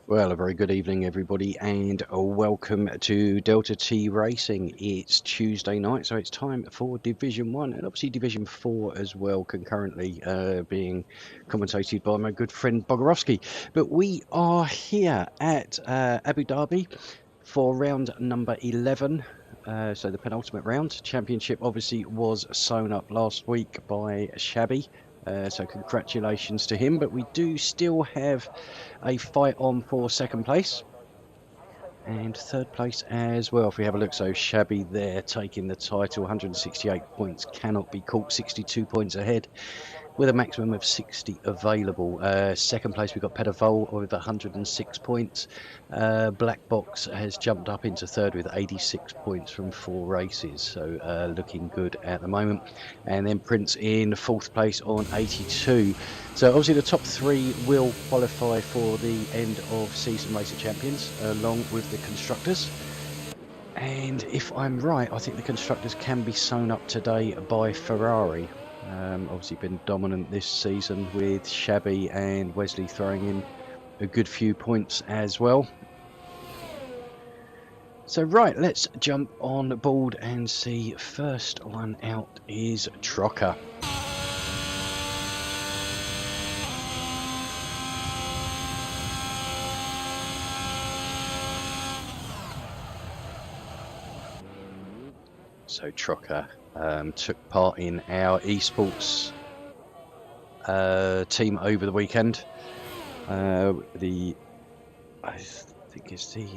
Well, a very good evening, everybody, and welcome to Delta T Racing. It's Tuesday night, so it's time for Division 1 and obviously Division 4 as well, concurrently being commentated by my good friend Bogorowski. But we are here at Abu Dhabi for round number 11. So the penultimate round. Championship obviously was sewn up last week by Shabby. So congratulations to him, but we do still have a fight on for second place and third place as well. If we have a look, so Shabby there taking the title, 168 points, cannot be caught, 62 points ahead with a maximum of 60 available. Second place we've got Pedavol with 106 points. Black Box has jumped up into third with 86 points from 4 races, so looking good at the moment. And then Prince in fourth place on 82. So obviously the top 3 will qualify for the end of season Race of Champions along with the Constructors. And if I'm right, I think the Constructors can be sewn up today by Ferrari. Obviously been dominant this season with Shabby and Wesley throwing in a good few points as well. So right, let's jump on board and see. First one out is Trocker. So Trocker took part in our esports team over the weekend. I think it's the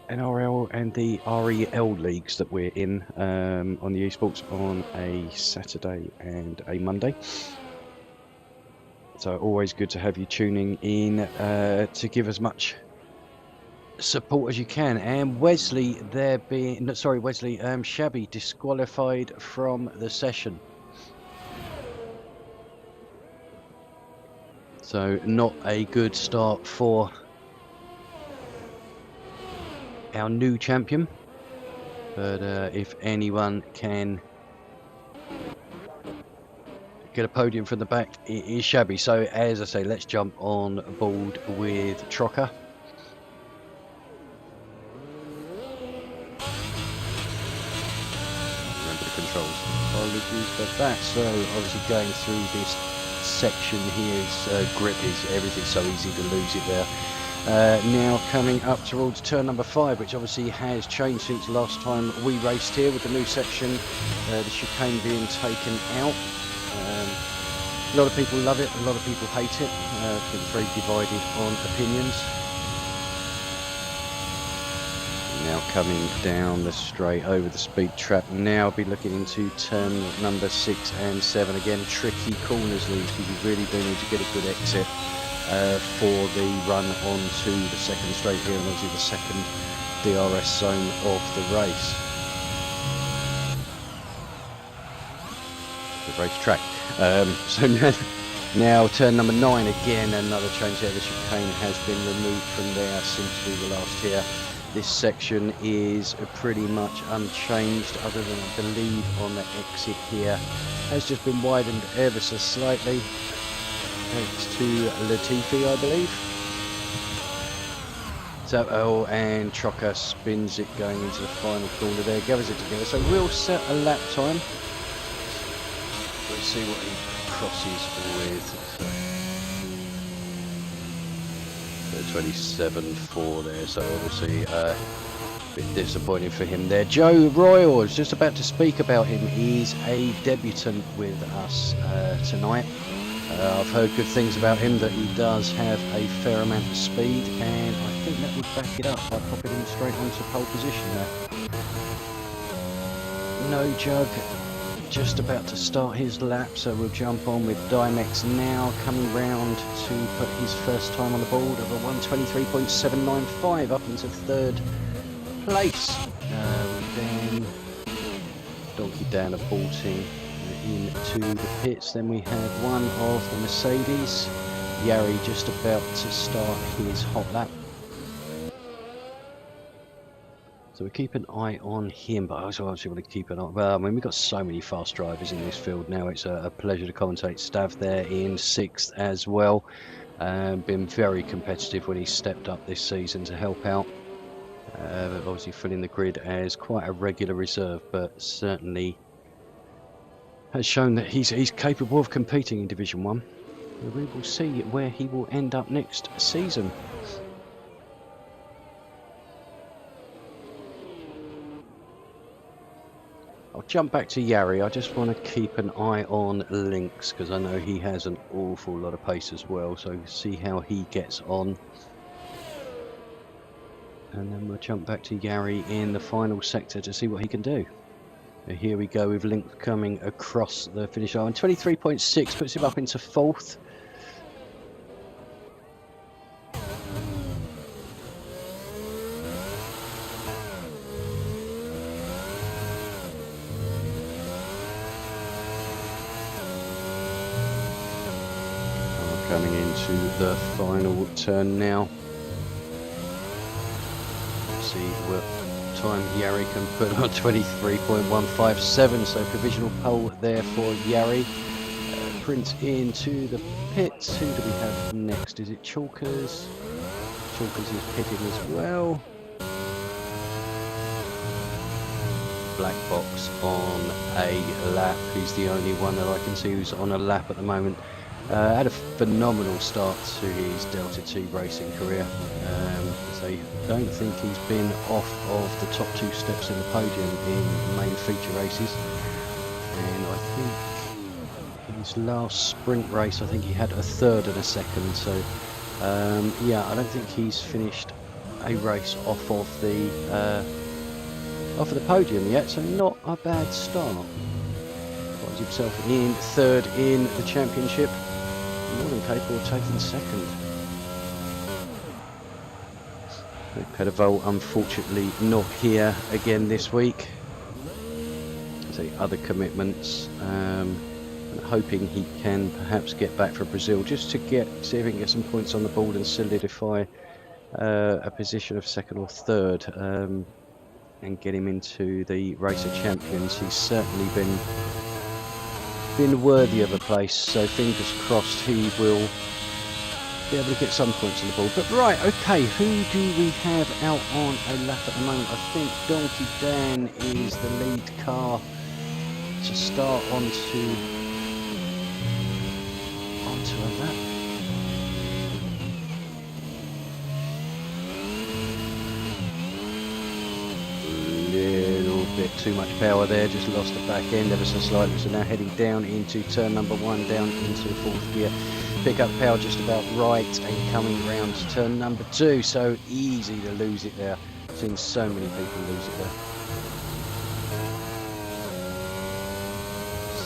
NRL and the REL leagues that we're in on the esports on a Saturday and a Monday. So always good to have you tuning in to give as much support as you can. And Wesley Shabby disqualified from the session, so not a good start for our new champion. But if anyone can get a podium from the back, it is Shabby. So as I say, let's jump on board with Trocker. Controls, apologies for that. So obviously going through this section here, grip is everything, so easy to lose it there. Now coming up towards turn number 5, which obviously has changed since last time we raced here with the new section, the chicane being taken out. A lot of people love it, a lot of people hate it. I think it's very divided on opinions. Now coming down the straight over the speed trap, now be looking into turn number 6 and 7. Again, tricky corners, Lee, because you really do need to get a good exit for the run onto the second straight here, and obviously the second DRS zone of the race. The racetrack. So now turn number 9, again another change there. The chicane has been removed from there since we were last here. This section is pretty much unchanged, other than I believe on the exit here has just been widened ever so slightly. Thanks to Latifi, I believe. So, and Trocker spins it going into the final corner there, gathers it together. So we'll set a lap time. Let's see what he crosses with. 27.4 there, so obviously a bit disappointing for him there. Joe Royal, I was just about to speak about him. He's a debutant with us tonight. I've heard good things about him, that he does have a fair amount of speed, and I think that would back it up by popping him straight onto pole position there. No Jug just about to start his lap, so we'll jump on with Dymex now, coming round to put his first time on the board of a 123.795 up into third place. Then Donkey Dan aborting into the pits. Then we had one of the Mercedes, Yari, just about to start his hot lap. So we keep an eye on him, but I also obviously want to keep an eye. Well, I mean, we've got so many fast drivers in this field now. It's a pleasure to commentate. Stav there in 6th as well. Been very competitive when he stepped up this season to help out. Obviously filling the grid as quite a regular reserve, but certainly has shown that he's capable of competing in Division 1. We will see where he will end up next season. I'll jump back to Yari. I just want to keep an eye on Lynx because I know he has an awful lot of pace as well, so see how he gets on. And then we'll jump back to Yari in the final sector to see what he can do. Here we go with Lynx coming across the finish line. 23.6 puts him up into 4th. Coming into the final turn now. See what time Yari can put on. 23.157, so provisional pole there for Yari. Prince into the pits. Who do we have next? Is it Chalkers? Chalkers is pitting as well. Black box on a lap. He's the only one that I can see who's on a lap at the moment. Had a phenomenal start to his Delta T racing career. So I don't think he's been off of the top 2 steps in the podium in main feature races. And I think his last sprint race, I think he had a 3rd and a 2nd. So yeah, I don't think he's finished a race off of the podium yet. So not a bad start. Finds himself in 3rd in the championship. More than capable of taking 2nd. Pedavol unfortunately not here again this week. So other commitments. Hoping he can perhaps get back for Brazil just to see if he can get some points on the board and solidify a position of 2nd or 3rd and get him into the Race of Champions. He's certainly been worthy of a place, so fingers crossed he will be able to get some points on the board. But right, okay, who do we have out on a lap at the moment? I think Donkey Dan is the lead car to start onto a lap. Little bit too much power there, just lost the back end ever so slightly. So now heading down into turn number 1, down into 4th gear. Pick up power just about right and coming round to turn number 2. So easy to lose it there. I've seen so many people lose it there.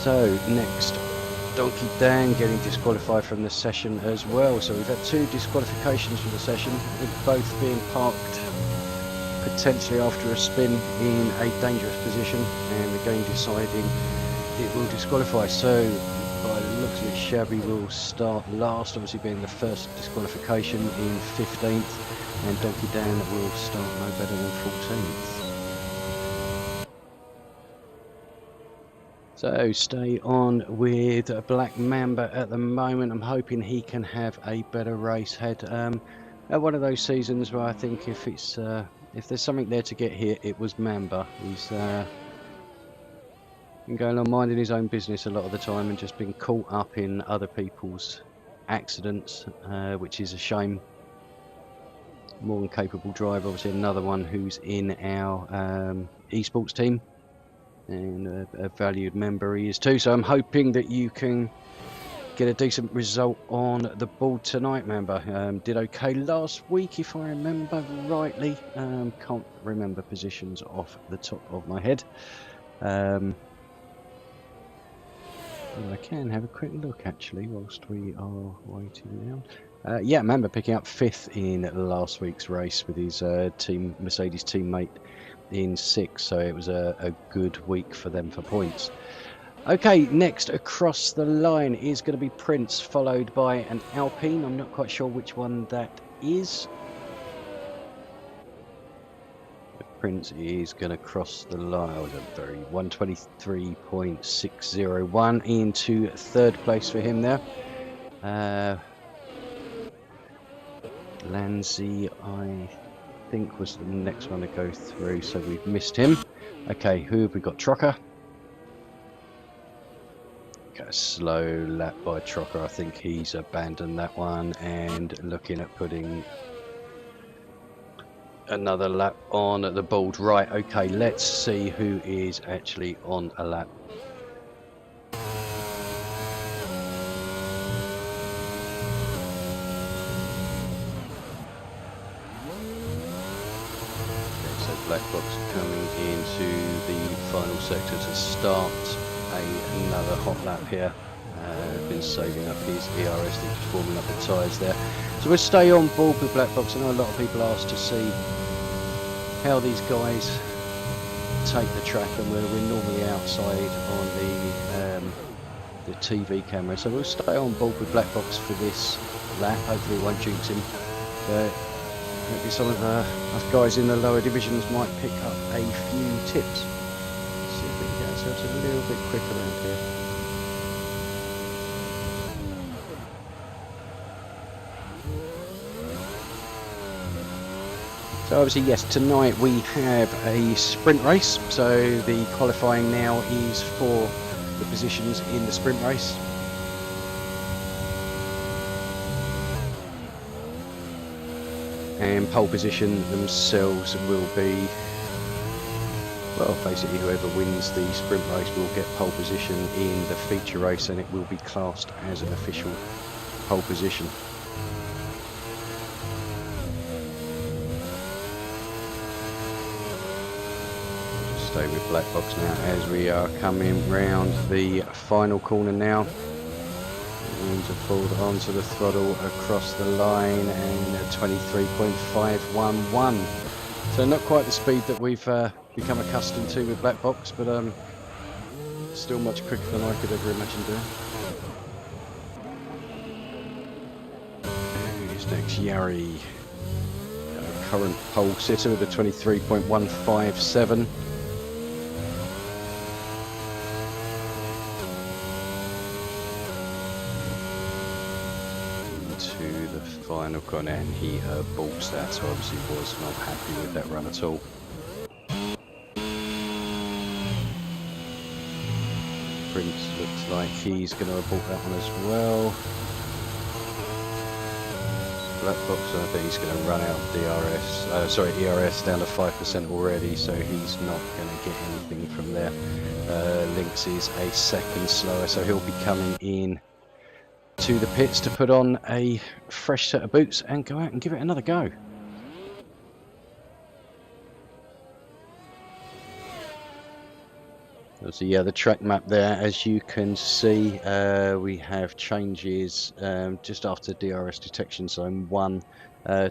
So next, Donkey Dan getting disqualified from the session as well. So we've had 2 disqualifications from the session, I think both being parked potentially after a spin in a dangerous position, and the game deciding it will disqualify. So by the looks of it, Shabby will start last, obviously being the first disqualification in 15th, and Donkey Dan will start no better than 14th. So stay on with Black Mamba at the moment. I'm hoping he can have a better race head. At one of those seasons where I think if there's something there to get here, it was Mamba. He's been going on minding his own business a lot of the time and just been caught up in other people's accidents, which is a shame. More than capable driver, obviously another one who's in our esports team, and a valued member he is too. So I'm hoping that you can get a decent result on the board tonight, Mamba. Did okay last week, if I remember rightly. Can't remember positions off the top of my head. I can have a quick look actually whilst we are waiting now. Yeah, Mamba picking up 5th in last week's race with his Mercedes teammate in 6th, so it was a good week for them for points. Okay, next across the line is going to be Prince, followed by an Alpine. I'm not quite sure which one that is. Prince is going to cross the line. Oh, a very 123.601 into 3rd place for him there. Lanzi, I think, was the next one to go through, so we've missed him. Okay, who have we got? Trocker. Okay, a slow lap by Trocker. I think he's abandoned that one and looking at putting another lap on at the board. Right, okay, let's see who is actually on a lap. Black box coming into the final sector to start another hot lap here. Been saving up his ERS, just warming up the tyres there. So we'll stay on board with Black Box. I know a lot of people asked to see how these guys take the track, and we're normally outside on the TV camera. So we'll stay on board with Black Box for this lap. Hopefully it won't jinx him. Maybe some of us guys in the lower divisions might pick up a few tips. Let's see if we can get ourselves a little bit quicker around here. So obviously, yes, tonight we have a sprint race. So the qualifying now is for the positions in the sprint race. And pole position themselves will be, well, basically whoever wins the sprint race will get pole position in the feature race, and it will be classed as an official pole position. Just stay with Black Box now as we are coming round the final corner now. To fall onto the throttle across the line, and 23.511. So not quite the speed that we've become accustomed to with Black Box, but still much quicker than I could ever imagine doing. Who's next? Yari, current pole sitter with a 23.157. Final corner, and he balks that, so obviously was not happy with that run at all. Prince looks like he's going to abort that one as well. Black Box, I think he's going to run out ERS down to 5% already, so he's not going to get anything from there. Lynx is a second slower, so he'll be coming in to the pits to put on a fresh set of boots and go out and give it another go. So yeah, the track map there, as you can see, we have changes just after DRS detection zone 1.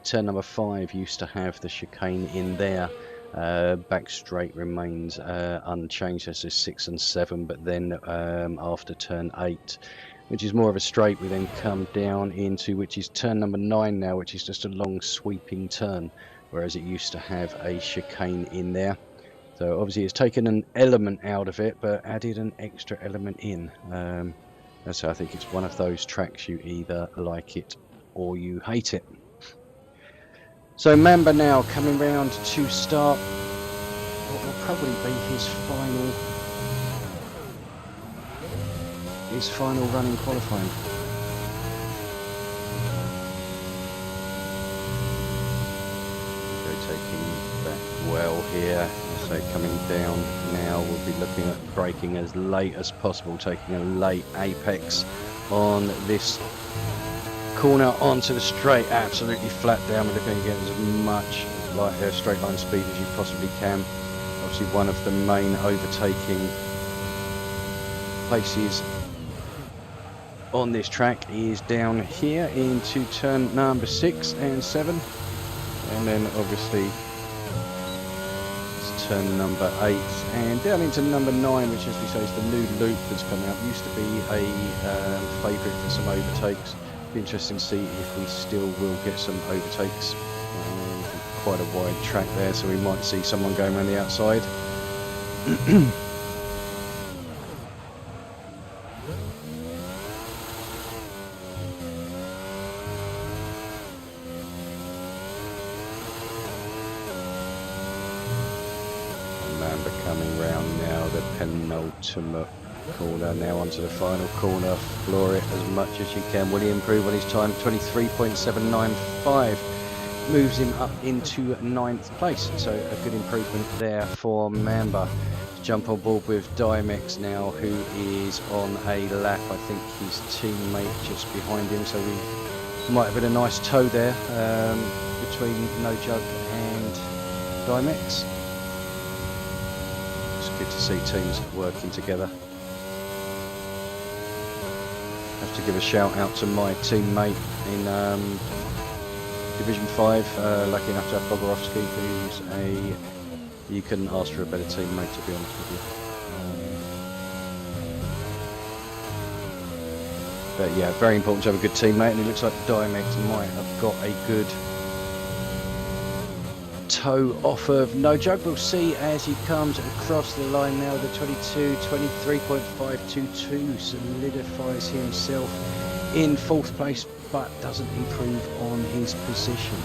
Turn number 5 used to have the chicane in there. Back straight remains unchanged, as is 6 and 7, but then after turn 8, which is more of a straight, we then come down into, which is turn number 9 now, which is just a long sweeping turn, whereas it used to have a chicane in there. So obviously it's taken an element out of it, but added an extra element in. So I think it's one of those tracks you either like it or you hate it. So Mamba now coming round to start what will probably be his final run in qualifying. So taking that well here. So coming down now, we'll be looking at braking as late as possible, taking a late apex on this corner onto the straight, absolutely flat down. We're looking to get as much straight line speed as you possibly can. Obviously one of the main overtaking places on this track is down here into turn number 6 and 7, and then obviously it's turn number 8 and down into number 9, which, as we say, is the new loop that's coming up. Used to be a favourite for some overtakes. Be interesting to see if we still will get some overtakes. Quite a wide track there, so we might see someone going around the outside. penultimate corner, now onto the final corner. Floor it as much as you can. Will he improve on his time? 23.795 moves him up into 9th place, so a good improvement there for Mamba. Jump on board with Dimex now, who is on a lap. I think his teammate just behind him, so we might have been a nice tow there between No Jug and Dimex. It's good to see teams working together. Have to give a shout out to my teammate in Division 5, lucky enough to have Bogorovsky, who's you couldn't ask for a better teammate, to be honest with you. But yeah, very important to have a good teammate, and it looks like Dimex might have got a good tow off of No Jug. We'll see as he comes across the line now. The 23.522 solidifies himself in 4th place, but doesn't improve on his position.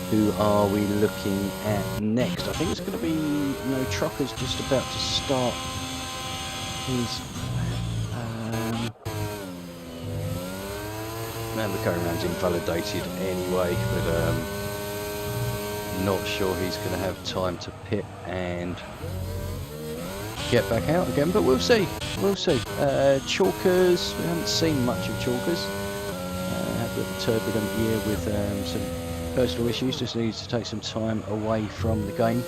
Who are we looking at next? I think it's going to be No Truckers just about to start his the going around's invalidated anyway, but not sure he's going to have time to pit and get back out again, but we'll see. Chalkers, we haven't seen much of Chalkers. Had a turbulent year with some personal issues, just needs to take some time away from the game.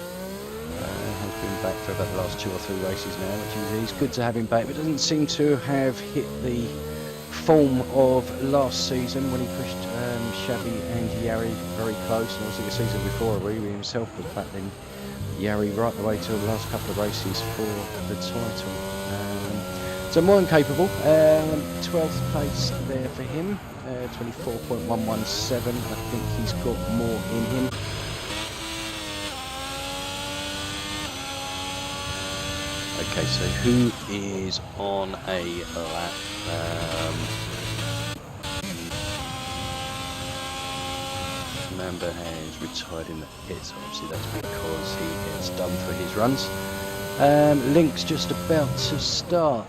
Has been back for about the last 2 or 3 races now, which is good to have him back, but doesn't seem to have hit the form of last season when he pushed Shabby and Yari very close, and also the season before Ari himself was battling Yari right the way to the last couple of races for the title. So more than capable. 12th place there for him, 24.117. I think he's got more in him. Okay, so who is on a lap? Mamba has retired in the pits. Obviously that's because he gets done for his runs. Link's just about to start.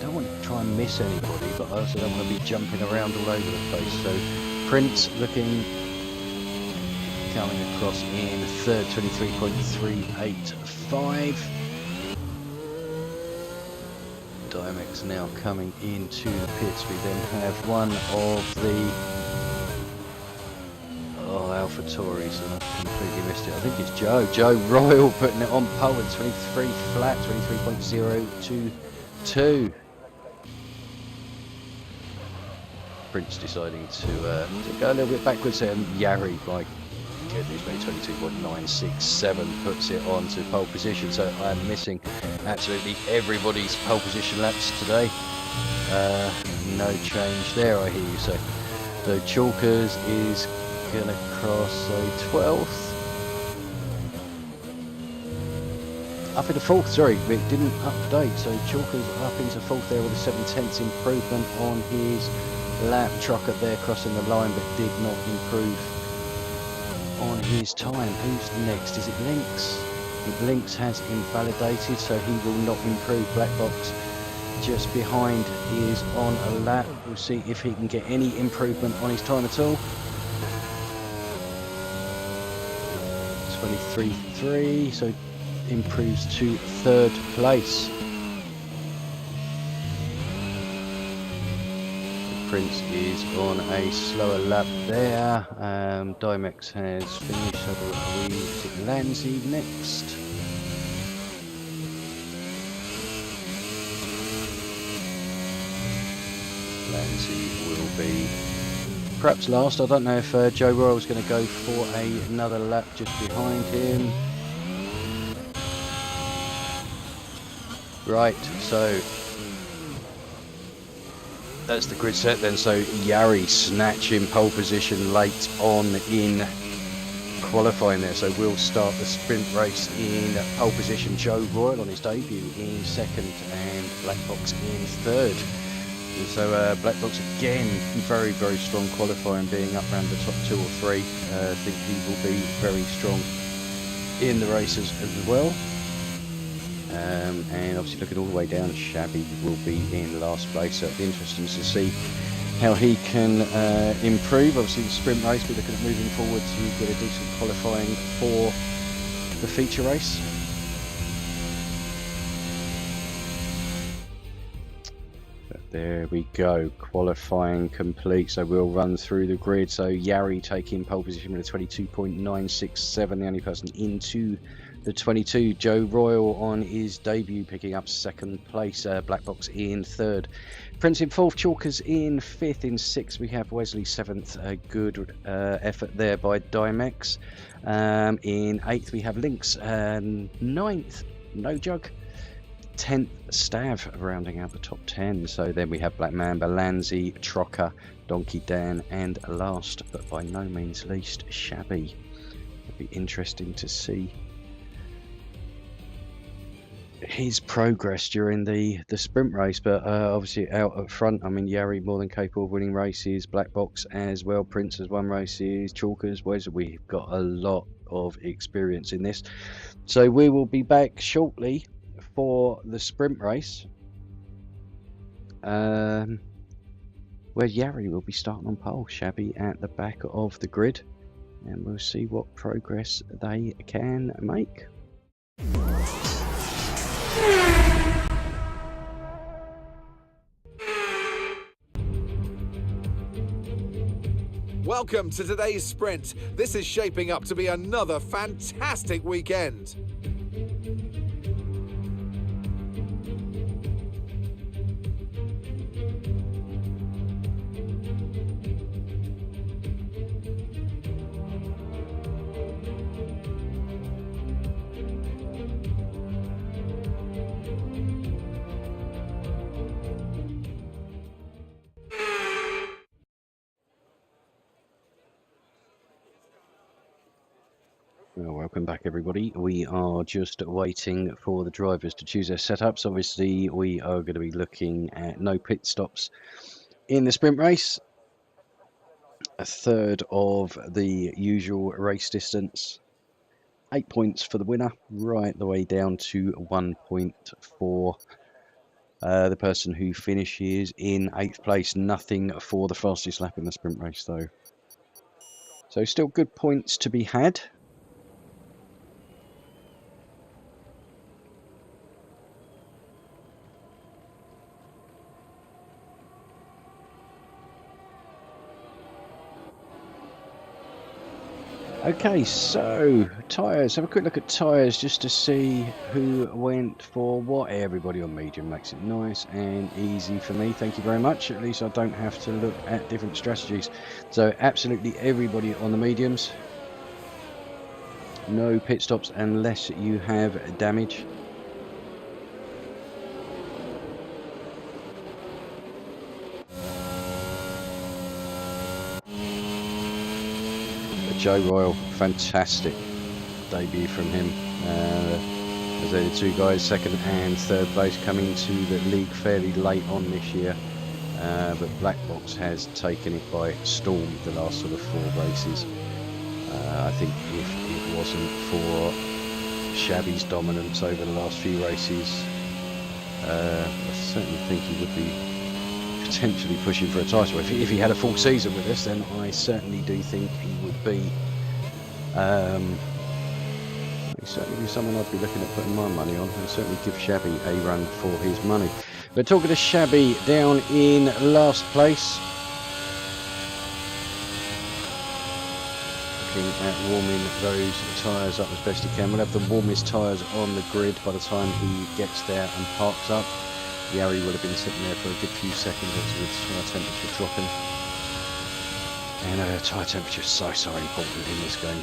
Don't want to try and miss anybody, but I also don't want to be jumping around all over the place. So Prince looking, coming across in 3rd, 23.385. Dimex now coming into the pits. We then have one of the Alpha Tories, and I've completely missed it. I think it's Joe Royal putting it on pole at 23 flat, 23.022. Prince deciding to go a little bit backwards there, and Yari, my goodness me, 22.967 puts it on to pole position. So I'm missing absolutely everybody's pole position laps today. No change there, I hear you say. So Chalkers is gonna cross 12th. Up into 4th, sorry, it didn't update. So Chalkers up into 4th there with a 7/10 improvement on his lap. Trucker there crossing the line, but did not improve on his time. Who's next? Is it Lynx? I think Lynx has invalidated, so he will not improve. Black Box just behind is on a lap. We'll see if he can get any improvement on his time at all. 23.3, so improves to 3rd place. Prince is on a slower lap there. Dimex has finished, so we take Lanzi next. Lanzi will be perhaps last. I don't know if Joe Royal's going to go for another lap just behind him. Right, so that's the grid set then. So Yari snatching pole position late on in qualifying there. So we'll start the sprint race in pole position. Joe Royal on his debut in 2nd and Black Box in 3rd. So Black Box again, very, very strong qualifying, being up around the top 2 or 3. I think he will be very strong in the races as well. And obviously looking all the way down, Shabby will be in last place, so it'll be interesting to see how he can improve. Obviously the sprint race, we're looking at moving forward to get a decent qualifying for the feature race. But there we go, qualifying complete. So we'll run through the grid. So Yari taking pole position with a 22.967, the only person into the 22. Joe Royal on his debut picking up 2nd place. Black Box in 3rd. Prince in 4th, Chalkers in 5th. In 6th we have Wesley 7th. A good effort there by Dimex. In 8th we have Lynx. 9th, No Jug. 10th, Stav, rounding out the top 10. So then we have Black Mamba, Lanzi, Trocker, Donkey Dan, and last but by no means least, Shabby. It'll be interesting to see his progress during the sprint race, but obviously out up front, I mean, Yari more than capable of winning races, Black Box as well, Prince has won races, Chalkers, we've got a lot of experience in this. So we will be back shortly for the sprint race, where Yari will be starting on pole, Shabby at the back of the grid, and we'll see what progress they can make. Welcome to today's sprint. This is shaping up to be another fantastic weekend. Well, welcome back everybody. We are just waiting for the drivers to choose their setups. Obviously we are going to be looking at no pit stops in the sprint race, a third of the usual race distance, 8 points for the winner, right the way down to 1 point for the person who finishes in 8th place. Nothing for the fastest lap in the sprint race though, so still good points to be had. Okay, so tyres, have a quick look at tyres just to see who went for what. Everybody on medium makes it nice and easy for me, thank you very much. At least I don't have to look at different strategies. So absolutely everybody on the mediums, no pit stops unless you have damage. Joe Royal, fantastic debut from him. As the two guys, 2nd and 3rd place, coming to the league fairly late on this year. But Black Box has taken it by storm the last sort of 4 races. I think if it wasn't for Shabby's dominance over the last few races, I certainly think he would be potentially pushing for a title. If he had a full season with us, then I certainly do think he would be. He's certainly someone I'd be looking at putting my money on, and certainly give Shabby a run for his money. But talking to Shabby down in last place, looking at warming those tyres up as best he can. We'll have the warmest tyres on the grid by the time he gets there and parks up. Yari will have been sitting there for a good few seconds with tyre temperature dropping. And tyre temperature is so important in this game.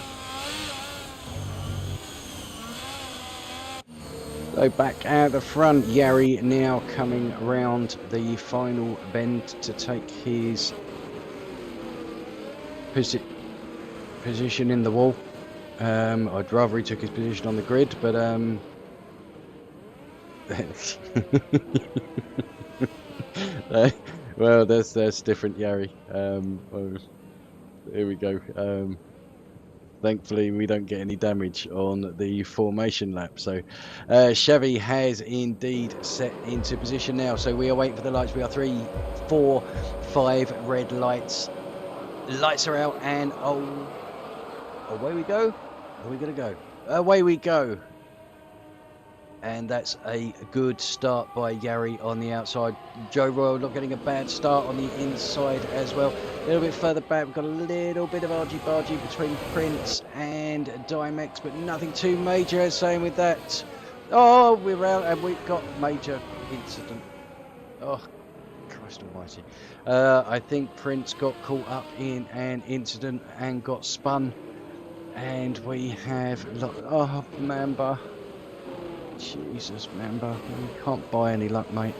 So back at the front, Yari now coming around the final bend to take his position in the wall. I'd rather he took his position on the grid, but Well, that's different, Yari. Well, here we go. Thankfully, we don't get any damage on the formation lap. So Chevy has indeed set into position now. So we are waiting for the lights. We are 3, 4, 5 red lights. Lights are out, and oh, away we go. Are we going to go? Away we go. And that's a good start by Yari on the outside. Joe Royal not getting a bad start on the inside as well. A little bit further back, we've got a little bit of argy-bargy between Prince and Dimex, but nothing too major. Same with that. Oh, we're out, and we've got major incident. Oh, Christ almighty. I think Prince got caught up in an incident and got spun. And we have... Oh, Mamba. Jesus, Mamba, you can't buy any luck, mate.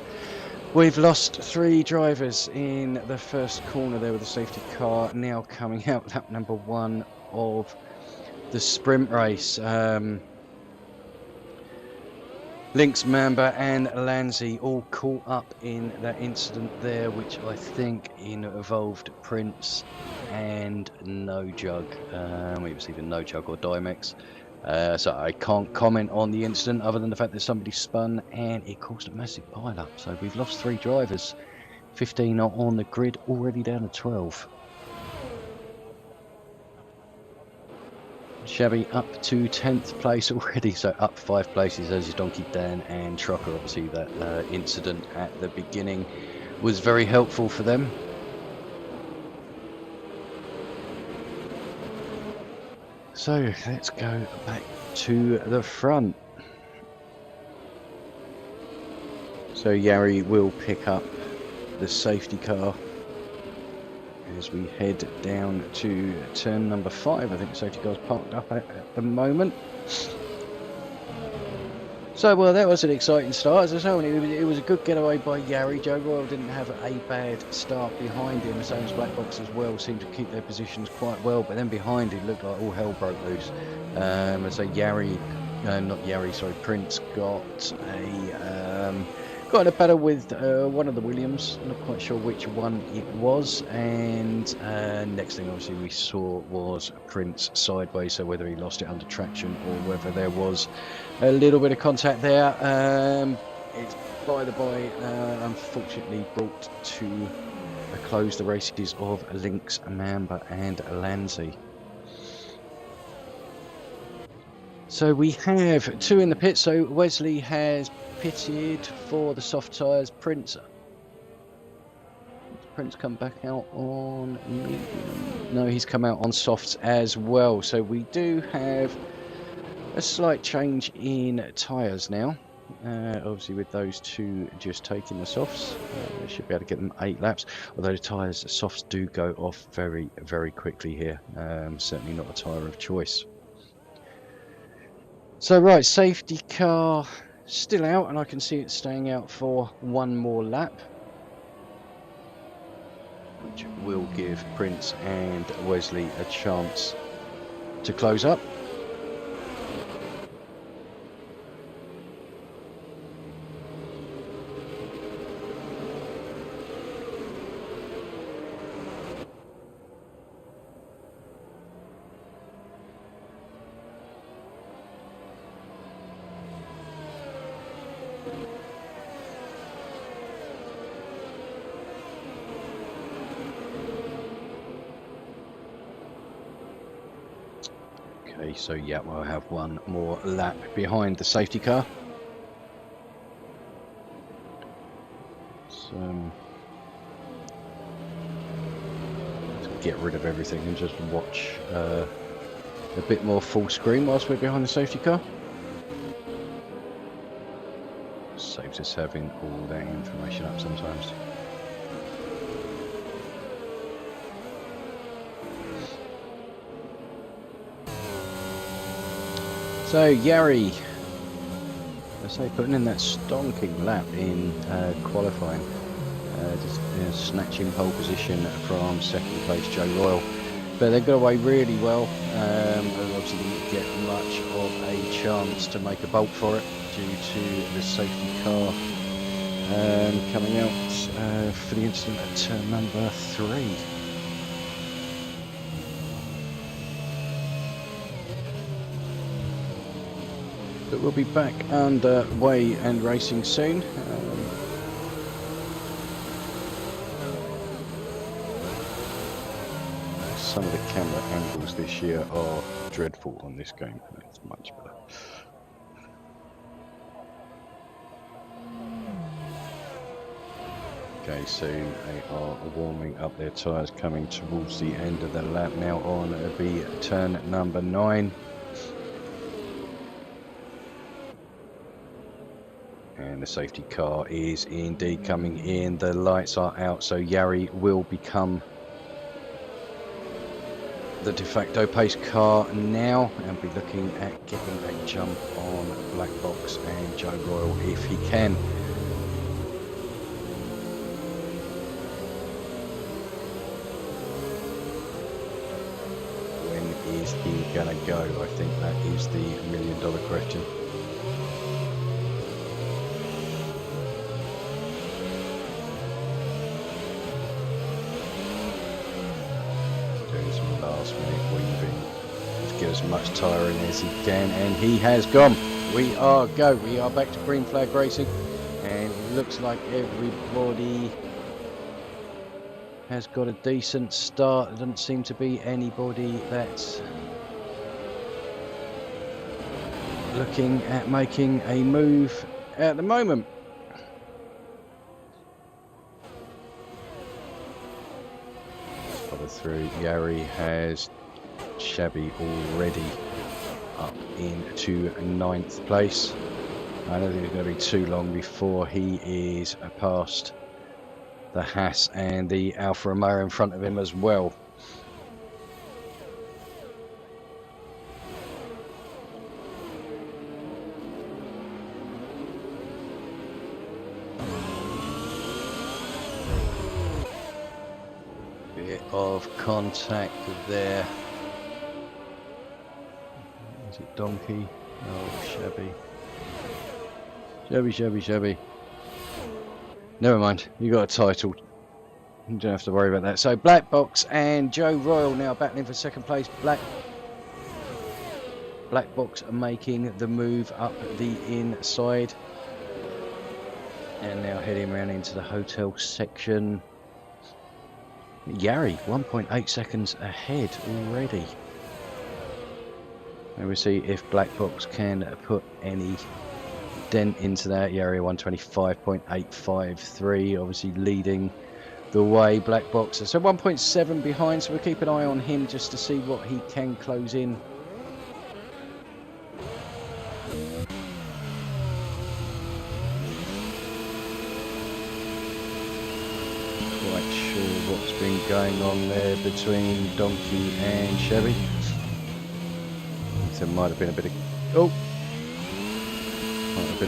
We've lost 3 drivers in the first corner there with the safety car. Now coming out lap number 1 of the sprint race. Lynx, Mamba and Lanzi all caught up in that incident there, which I think involved Prince and No Jug. It was either No Jug or Dimex. So I can't comment on the incident other than the fact that somebody spun and it caused a massive pile-up. So we've lost 3 drivers, 15 are on the grid, already down to 12. Chevy up to 10th place already, so up 5 places as is Donkey Dan and Trucker. Obviously that incident at the beginning was very helpful for them. So let's go back to the front. So Yari will pick up the safety car as we head down to turn number 5. I think the safety car's parked up at the moment. So, well, that was an exciting start. As I say, it was a good getaway by Yari. Joe Royal didn't have a bad start behind him. The same as Black Box as well, seemed to keep their positions quite well. But then behind it looked like all hell broke loose. So Prince got in a battle with one of the Williams. Not quite sure which one it was. And next thing, obviously, we saw was Prince sideways. So whether he lost it under traction or whether there was a little bit of contact there. It's by the by, unfortunately brought to a close the races of Lynx, Mamba and Lanzi. So we have 2 in the pit. So Wesley has pitted for the soft tyres. Prince come back out on medium? No, he's come out on softs as well. So we do have a slight change in tyres now. Obviously with those 2 just taking the softs, should be able to get them 8 laps. Although the tyres, the softs do go off very, very quickly here. Certainly not a tyre of choice. So right, safety car still out, and I can see it staying out for 1 more lap, which will give Prince and Wesley a chance to close up. Okay, so yeah, we'll have 1 more lap behind the safety car. So let's get rid of everything and just watch a bit more full screen whilst we're behind the safety car. Saves us having all that information up sometimes. So Yari, I say, putting in that stonking lap in qualifying, just snatching pole position from 2nd place Joe Royal, but they got away really well. Obviously didn't get much of a chance to make a bolt for it due to the safety car coming out for the incident at turn number 3. But we'll be back underway and racing soon. Some of the camera angles this year are dreadful on this game. It's much better. Okay, so they are warming up their tyres, coming towards the end of the lap now. On it'll be turn number 9. And the safety car is indeed coming in. The lights are out, so Yari will become the de facto pace car now, and be looking at getting a jump on Black Box and Joe Royal if he can. When is he gonna go? I think that is the $1 million question. Last minute weaving to get as much tyre in as he can, and he has gone. We are back to green flag racing, and it looks like everybody has got a decent start. There doesn't seem to be anybody that's looking at making a move at the moment. Through. Yari has Shabby already up into 9th place. I don't think it's going to be too long before he is past the Haas and the Alfa Romeo in front of him as well. Of contact there. Is it Donkey? Oh, Shabby. Never mind, you got a title. You don't have to worry about that. So Black Box and Joe Royal now battling for second place. Black Box are making the move up the inside, and now heading around into the hotel section. Yari 1.8 seconds ahead already. And we'll see if Black Box can put any dent into that. Yari 125.853, obviously leading the way. Black Box, so 1.7 behind, so we'll keep an eye on him just to see what he can close in. Quite sure what's been going on there between Donkey and Chevy. There might have been a bit of a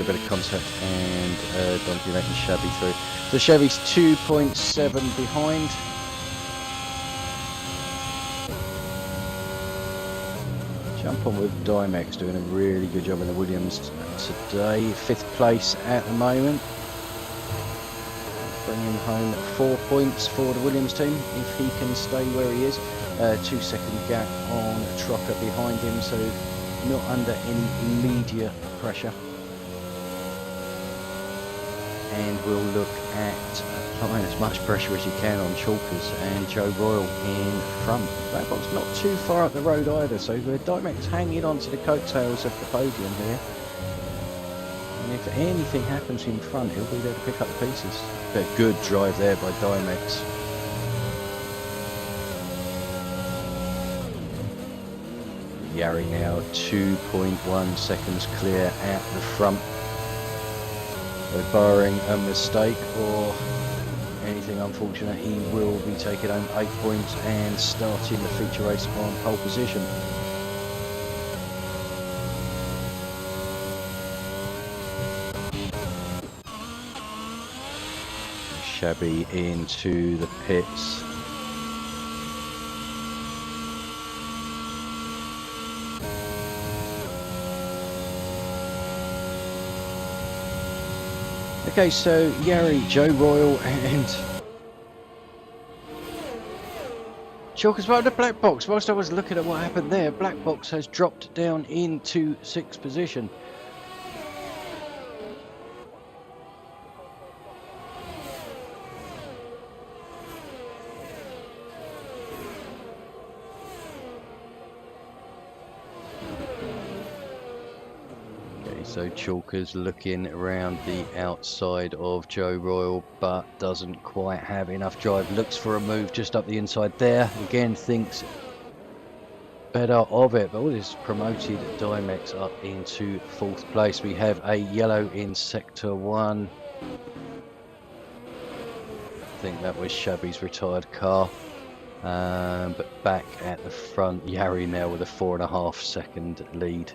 bit of contact, and Donkey letting Chevy through. So Chevy's 2.7 behind. Jump on with Dimex, doing a really good job in the Williams today. 5th place at the moment. Bringing home 4 points for the Williams team if he can stay where he is. 2 second gap on Trocker behind him, so not under any immediate pressure. And we'll look at applying as much pressure as you can on Chalkers and Joe Royal in front. That one's not too far up the road either, so Dimex hanging on to the coattails of the podium here. And if anything happens in front, he'll be there to pick up the pieces. But a good drive there by Dimex. Yari now 2.1 seconds clear at the front. So barring a mistake or anything unfortunate, he will be taking home 8 points and starting the feature race on pole position. Shabby into the pits. Okay, so Yari, Joe Royal and Chalkers, well, the black box, whilst I was looking at what happened there, black box has dropped down into 6th position. So Chalkers looking around the outside of Joe Royal, but doesn't quite have enough drive. Looks for a move just up the inside there. Again, thinks better of it, but all this promoted Dimex up into 4th place. We have a yellow in sector 1. I think that was Shabby's retired car. But back at the front, Yari now with a 4.5 second lead.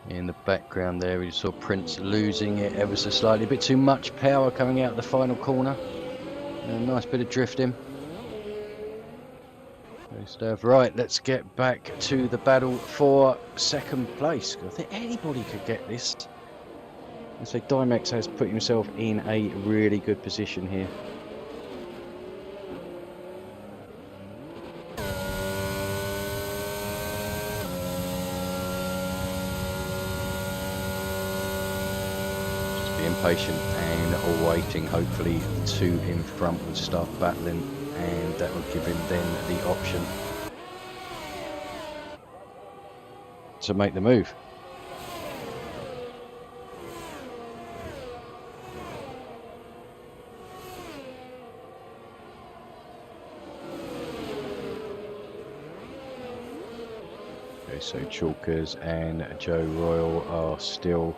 In the background there, we saw Prince losing it ever so slightly. A bit too much power coming out of the final corner. A nice bit of drifting. Right, let's get back to the battle for 2nd place. I think anybody could get this. And so Dimex has put himself in a really good position here. Patient and waiting. Hopefully the 2 in front would start battling, and that would give him then the option to make the move. Okay, so Chalkers and Joe Royal are still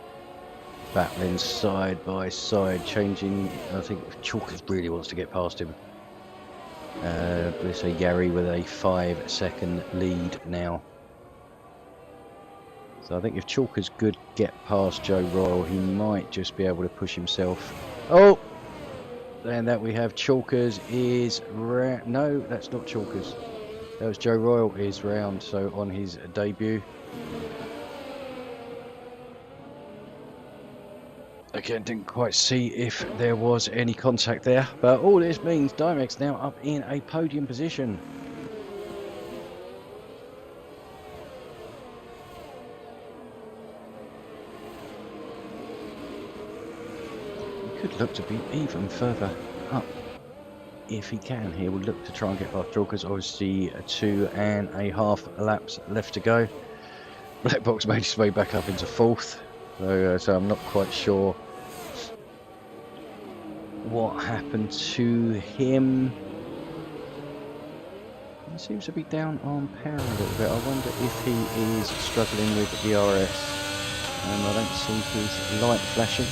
battling side by side, changing. I think Chalkers really wants to get past him. Let's say Yari with a 5 second lead now. So I think if Chalkers could get past Joe Royal, he might just be able to push himself. Oh, and that we have Chalkers is no, that's not Chalkers. That was Joe Royal is round. So on his debut. Again, didn't quite see if there was any contact there, but all this means Dimex now up in a podium position. He could look to be even further up if he can. He would look to try and get past Chalkers. Obviously 2.5 laps left to go. Black Box made his way back up into 4th. So I'm not quite sure what happened to him. He seems to be down on power a little bit. I wonder if he is struggling with DRS. I don't see his light flashing.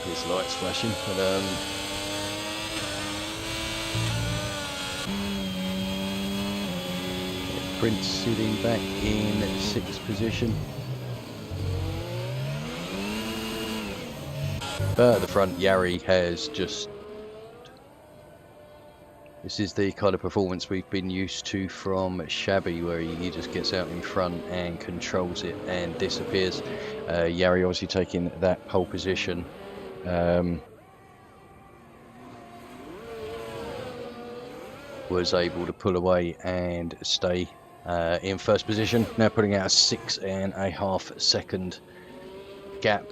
His light's flashing, but Prince sitting back in 6th position. But at the front, Yari has just... This is the kind of performance we've been used to from Shabby, where he just gets out in front and controls it and disappears. Yari obviously taking that pole position. Was able to pull away and stay in 1st position. Now putting out a 6.5 second gap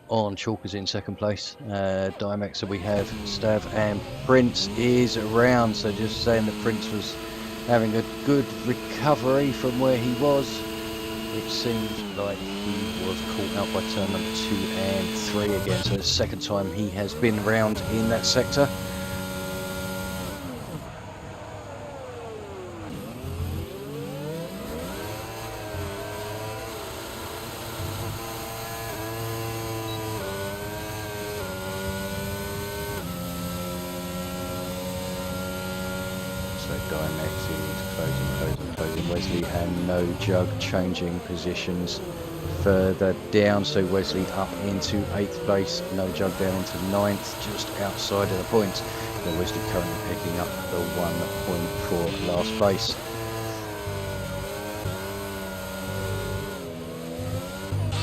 on Chalkers in 2nd place. Dimex, so we have Stav and Prince is around. So just saying that Prince was having a good recovery from where he was. It seemed like he was caught out by turn number 2 and 3 again. So the 2nd time he has been round in that sector. Dimex is closing Wesley, and No Jug changing positions further down. So Wesley up into 8th place, No Jug down into 9th, just outside of the points. Wesley currently picking up the 1 point for last place.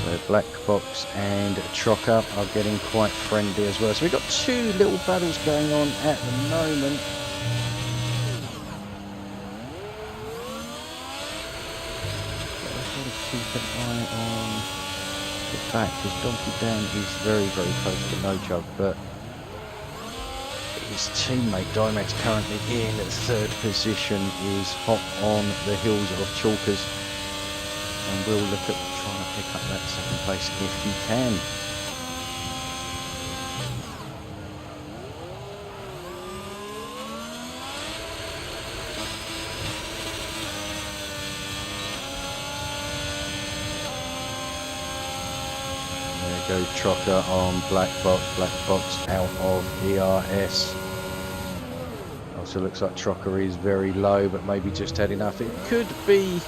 So Black Box and Trocker are getting quite friendly as well. So we've got two little battles going on at the moment. Keep an eye on the back, because Donkey Dan is very, very close to No Jug, but his teammate Dymax, currently in 3rd position, is hot on the heels of Chalkers, and will look at trying to pick up that 2nd place if he can. Goes Trocker on Black Box out of ERS. Also looks like Trocker is very low, but maybe just had enough. It could be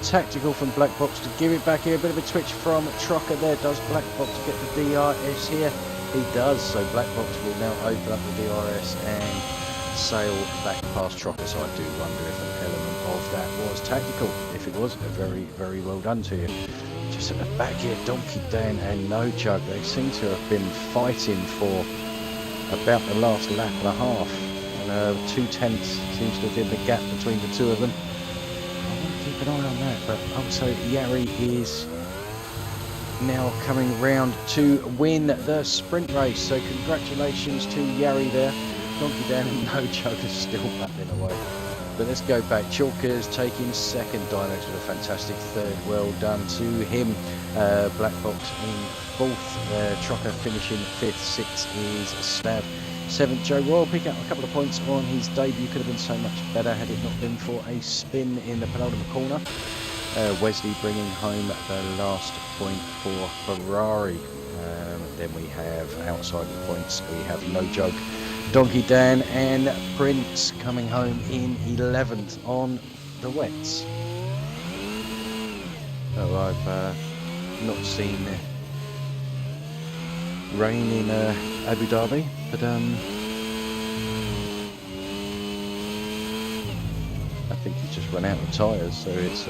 tactical from Black Box to give it back here. A bit of a twitch from Trocker there. Does Black Box get the DRS here? He does, so Black Box will now open up the DRS and sail back past Trocker. So I do wonder if an element of that was tactical. If it was, very, very well done to you. Just at the back here, Donkey Dan and No Jug, they seem to have been fighting for about the last lap and a half. And 2/10 seems to have been the gap between the two of them. I want to keep an eye on that, but also Yari is now coming round to win the sprint race. So congratulations to Yari there. Donkey Dan and No Jug are still battling away. But let's go back. Chalkers taking 2nd, Dymax with a fantastic 3rd. Well done to him. Black Box in 4th. Trocker finishing 5th. 6th is Stav. 7th, Joe Royal picking up a couple of points on his debut. Could have been so much better had it not been for a spin in the penultimate corner. Wesley bringing home the last point for Ferrari. Then we have outside the points. We have No Jug, Donkey Dan and Prince coming home in 11th on the wets. Oh, I've not seen rain in Abu Dhabi, but I think he just run out of tyres, so it's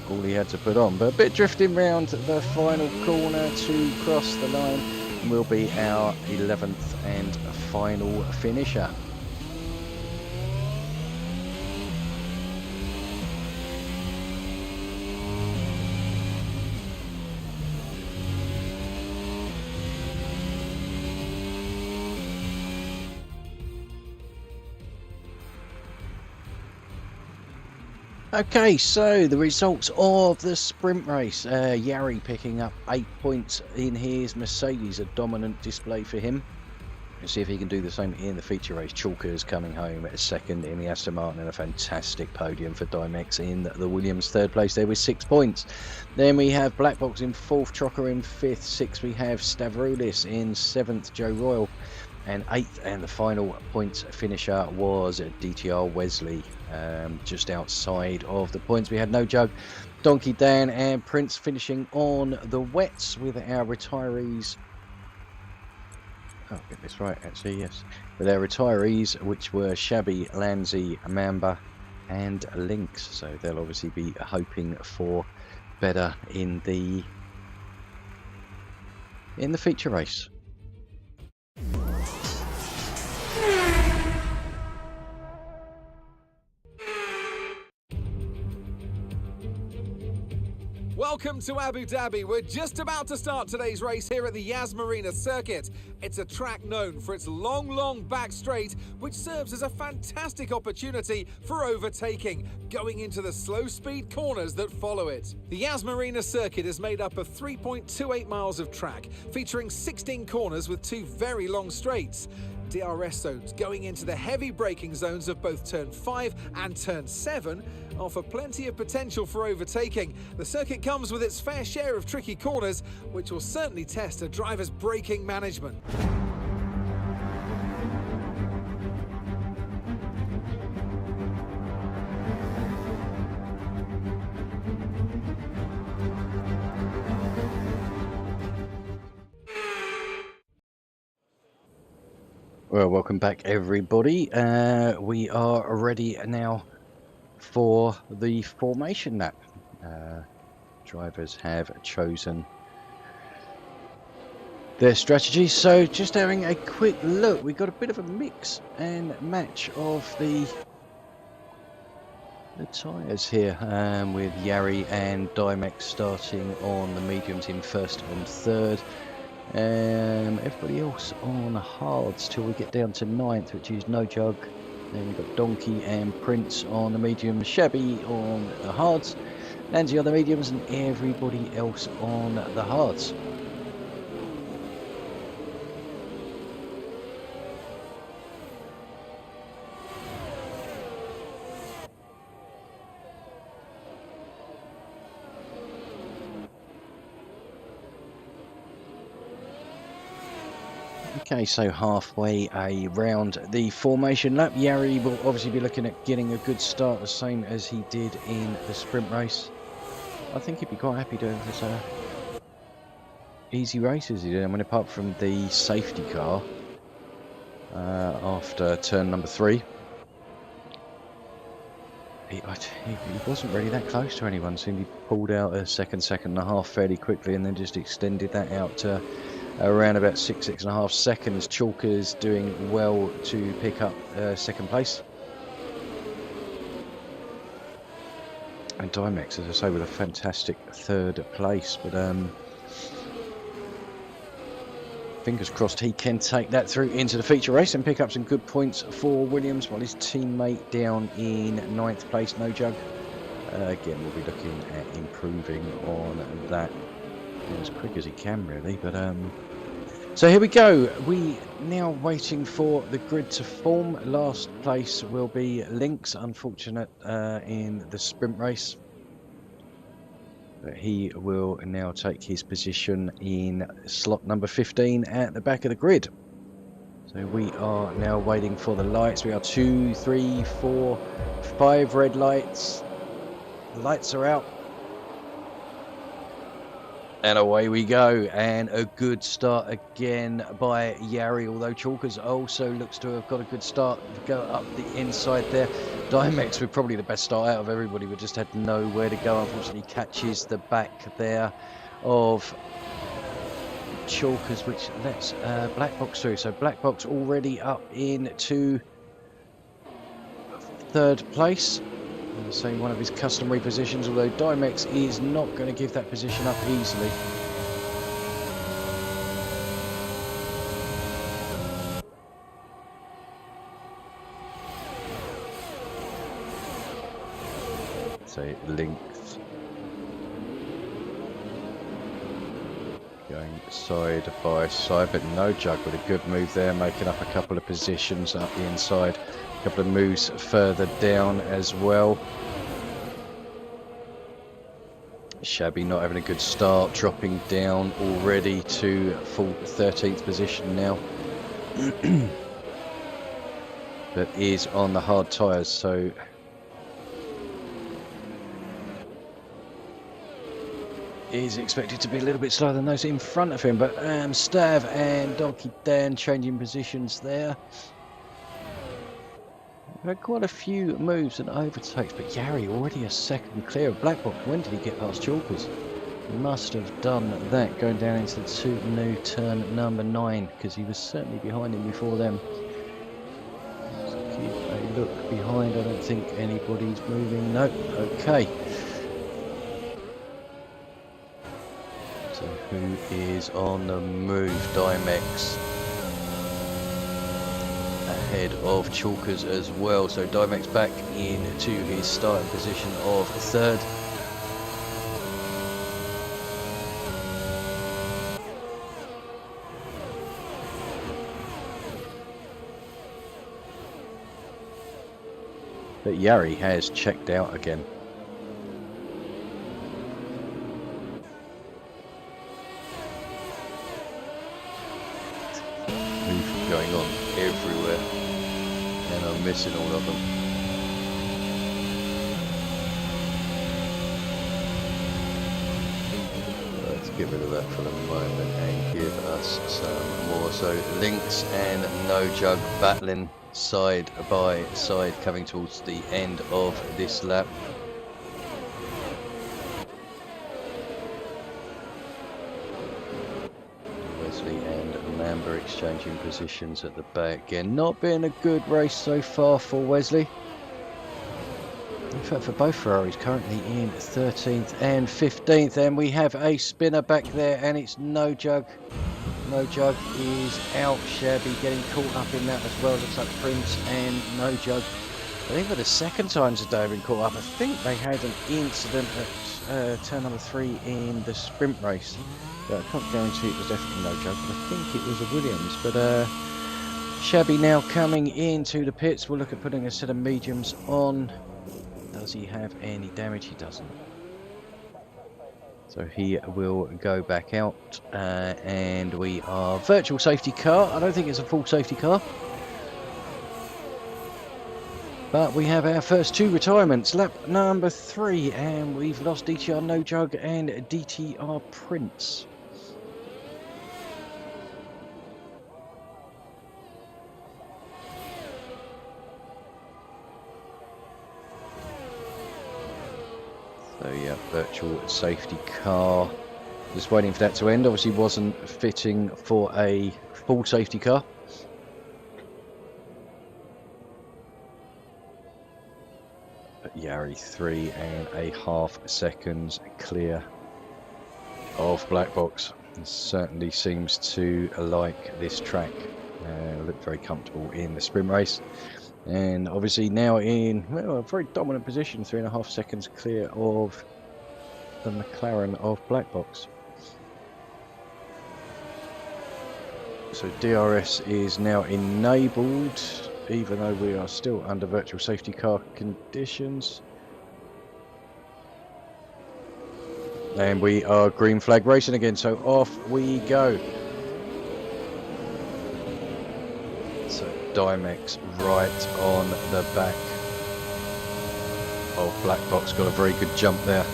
all he had to put on. But a bit drifting round the final corner to cross the line will be our 11th and final finisher. Okay, so the results of the sprint race. Yari picking up 8 points in his Mercedes, a dominant display for him. Let's see if he can do the same in the feature race. Chalkers coming home at 2nd in the Aston Martin, and a fantastic podium for Dymax in the Williams, 3rd place there with 6 points. Then we have Black Box in 4th, Trocker in 5th, 6th we have Stavroulis in 7th, Joe Royal, and 8th, and the final points finisher was DTR Wesley. Just outside of the points we had No Jug, Donkey Dan and Prince finishing on the wets with our retirees. Oh, get this right actually, yes, with our retirees, which were Shabby, Lanzi, Mamba and Lynx. So they'll obviously be hoping for better in the feature race. Welcome to Abu Dhabi. We're just about to start today's race here at the Yas Marina circuit. It's a track known for its long back straight, which serves as a fantastic opportunity for overtaking, going into the slow speed corners that follow it. The Yas Marina circuit is made up of 3.28 miles of track, featuring 16 corners with 2 very long straights. DRS zones going into the heavy braking zones of both turn 5 and turn 7 offer plenty of potential for overtaking. The circuit comes with its fair share of tricky corners, which will certainly test a driver's braking management. Well, welcome back, everybody. We are ready now for the formation lap. Drivers have chosen their strategy. So just having a quick look, we've got a bit of a mix and match of the tyres here, with Yari and Dymex starting on the mediums in first and third. Everybody else on hards till we get down to ninth, which is No Jug. Then we've got Donkey and Prince on the mediums, Shabby on the hards, Nancy on the mediums, and everybody else on the hards. Okay, so halfway around the formation lap, Yari will obviously be looking at getting a good start, the same as he did in the sprint race. I think he'd be quite happy to have easy races. I mean, apart from the safety car after turn number 3, he wasn't really that close to anyone. Seemed he pulled out a second and a half fairly quickly, and then just extended that out to around about 6.5 seconds. Chalker's doing well to pick up second place, and Dymex, as I say, with a fantastic third place. But fingers crossed he can take that through into the feature race and pick up some good points for Williams, while his teammate down in 9th place, No Jug. Again, we'll be looking at improving on that as quick as he can, really. But so here we go. We now waiting for the grid to form. Last place will be Lynx, unfortunate in the sprint race, but he will now take his position in slot number 15 at the back of the grid. So we are now waiting for the lights. We are 2, 3, 4, 5 red lights. The lights are out. And away we go, and a good start again by Yari, although Chalkers also looks to have got a good start to go up the inside there. Dymex with probably the best start out of everybody, but just had nowhere to go. Unfortunately, catches the back there of Chalkers, which lets Black Box through. So Black Box already up into 3rd place. Saying one of his customary positions, although Dymex is not going to give that position up easily. So Lynx going side by side, but No Jug with a good move there, making up a couple of positions up the inside. A couple of moves further down as well. Shabby not having a good start, dropping down already to 13th position now. But is on the hard tyres, so is expected to be a little bit slower than those in front of him. But Stav and Donkey Dan changing positions there. We've had quite a few moves and overtakes, but Yari already a second clear of Black Box. When did he get past Chalkers? He must have done that going down into the new turn number 9, because he was certainly behind him before then. Let's keep a look behind. I don't think anybody's moving. No, okay. So who is on the move? Dymex ahead of Chalkers as well, so Dymex back into his starting position of 3rd. But Yari has checked out again. Move going on everywhere, and I'm missing all of them. Let's get rid of that for the moment and give us some more. So Lynx and No Jug battling side by side, coming towards the end of this lap. Wesley and Mamba exchanging positions at the back again. Not been a good race so far for Wesley. In fact, for both Ferraris, currently in 13th and 15th, and we have a spinner back there, and it's No Jug. No Jug is out. Shabby getting caught up in that as well. Looks like Prince and No Jug, I think for the second time today, have been caught up. I think they had an incident at turn number 3 in the sprint race. But I can't guarantee it was definitely No Jug, but I think it was a Williams. But Shabby now coming into the pits. We'll look at putting a set of mediums on. Does he have any damage? He doesn't. So he will go back out, and we are virtual safety car. I don't think it's a full safety car, but we have our first 2 retirements. Lap number 3, and we've lost DTR No Jug and DTR Prince. So yeah, virtual safety car. Just waiting for that to end. Obviously wasn't fitting for a full safety car. But Yari 3.5 seconds clear of black box. It certainly seems to like this track. Looked very comfortable in the sprint race. And obviously now in, well, a very dominant position, 3.5 seconds clear of the McLaren of black box. So DRS is now enabled, even though we are still under virtual safety car conditions. And we are green flag racing again, so off we go. Dimex right on the back of black box, got a very good jump there.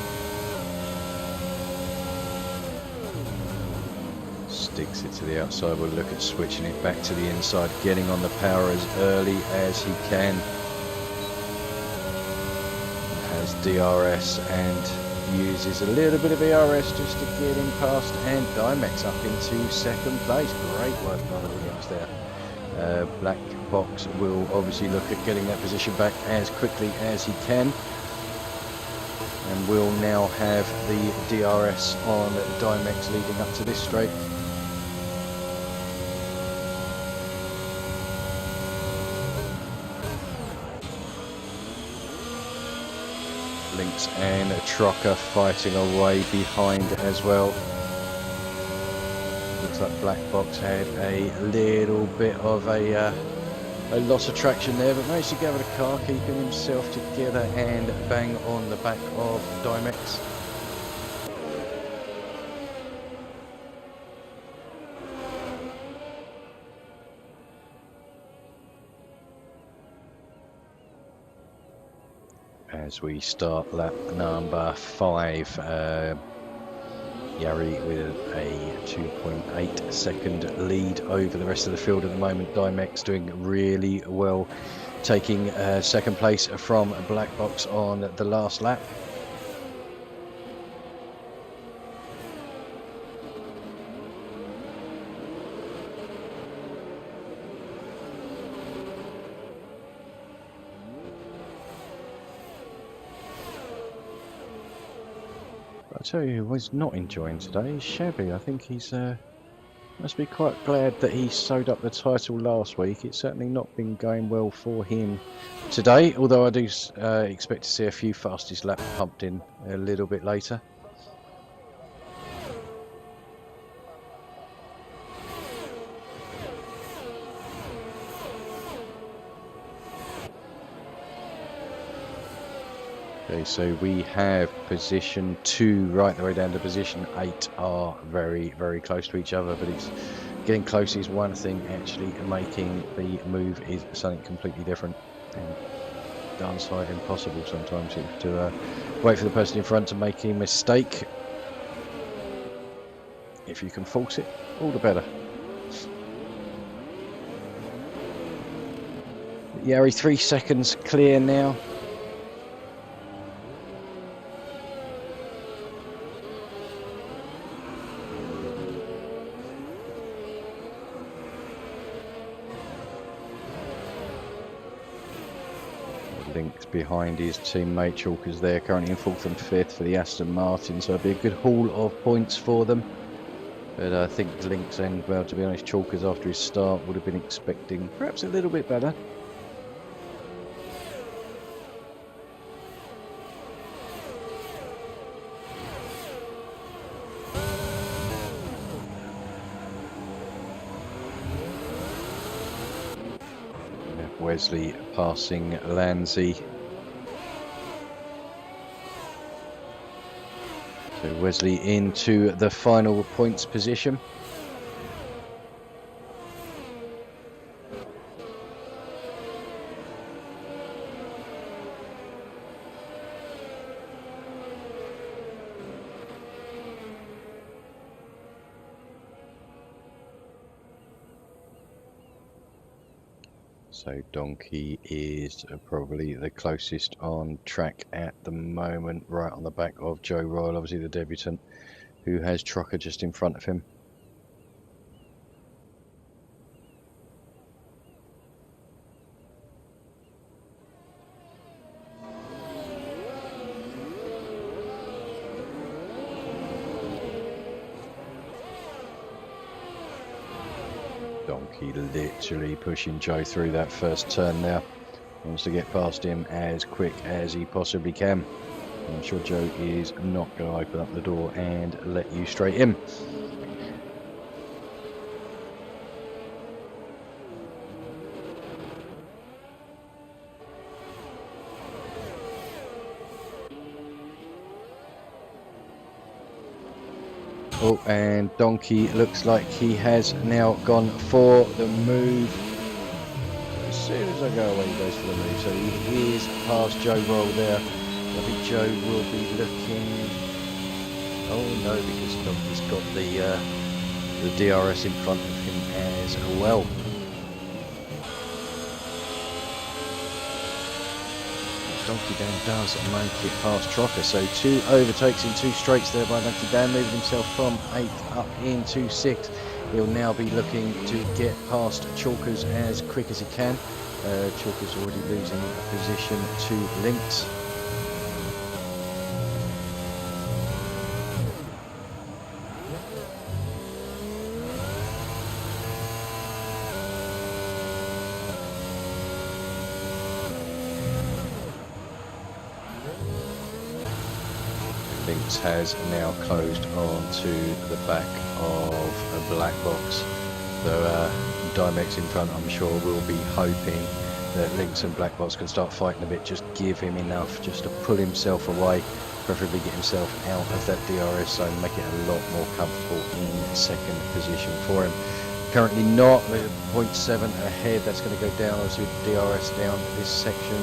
Sticks it to the outside. We'll look at switching it back to the inside, getting on the power as early as he can. Has DRS and uses a little bit of ERS just to get him past, and Dimex up into second place. Great work by the Williams there. Black box will obviously look at getting that position back as quickly as he can, and we'll now have the DRS on Dimex leading up to this straight. Lynx and Trocker fighting away behind as well. Looks like black box had a little bit of a loss of traction there, but managed to gather the car, keeping himself together and bang on the back of Dimex. As we start lap number 5, Yari with a 2.8 second lead over the rest of the field at the moment. Dimex doing really well, taking second place from black box on the last lap. I tell you, who was not enjoying today is Shabby. I think he's must be quite glad that he sewed up the title last week. It's certainly not been going well for him today, although I do expect to see a few fastest laps pumped in a little bit later. Okay, so we have position 2 right the way down to position 8 are very, very close to each other, but it's getting close is one thing, actually making the move is something completely different, and downside impossible sometimes to wait for the person in front to make a mistake. If you can force it, all the better. Yari 3 seconds clear now. Links behind his teammate. Chalker's there, currently in 4th and 5th for the Aston Martin, so it'll be a good haul of points for them. But I think Links and, well, to be honest, Chalker's after his start would have been expecting perhaps a little bit better. Wesley passing Lanzi. So Wesley into the final points position. So Donkey is probably the closest on track at the moment, right on the back of Joe Royal, obviously the debutant, who has Trucker just in front of him. Donkey literally pushing Joe through that first turn there. Wants to get past him as quick as he possibly can. I'm sure Joe is not going to open up the door and let you straight in. Oh, and Donkey looks like he has now gone for the move. As soon as I go away, he goes for the move. So he is past Joe Roll there. I think Joe will be looking. Oh no, because Donkey's got the DRS in front of him as well. Donkey Dan does make it past Trocker, so 2 overtakes in 2 straights there by Donkey Dan, moving himself from 8th up into 6th. He'll now be looking to get past Chalkers as quick as he can. Chalkers already losing a position to Links. Links has now closed onto the back of a black box. So Dimex in front, I'm sure, will be hoping that Links and Black Box can start fighting a bit, just give him enough just to pull himself away, preferably get himself out of that DRS zone, make it a lot more comfortable in second position for him. Currently not, 0.7 ahead, that's going to go down, obviously with DRS down this section.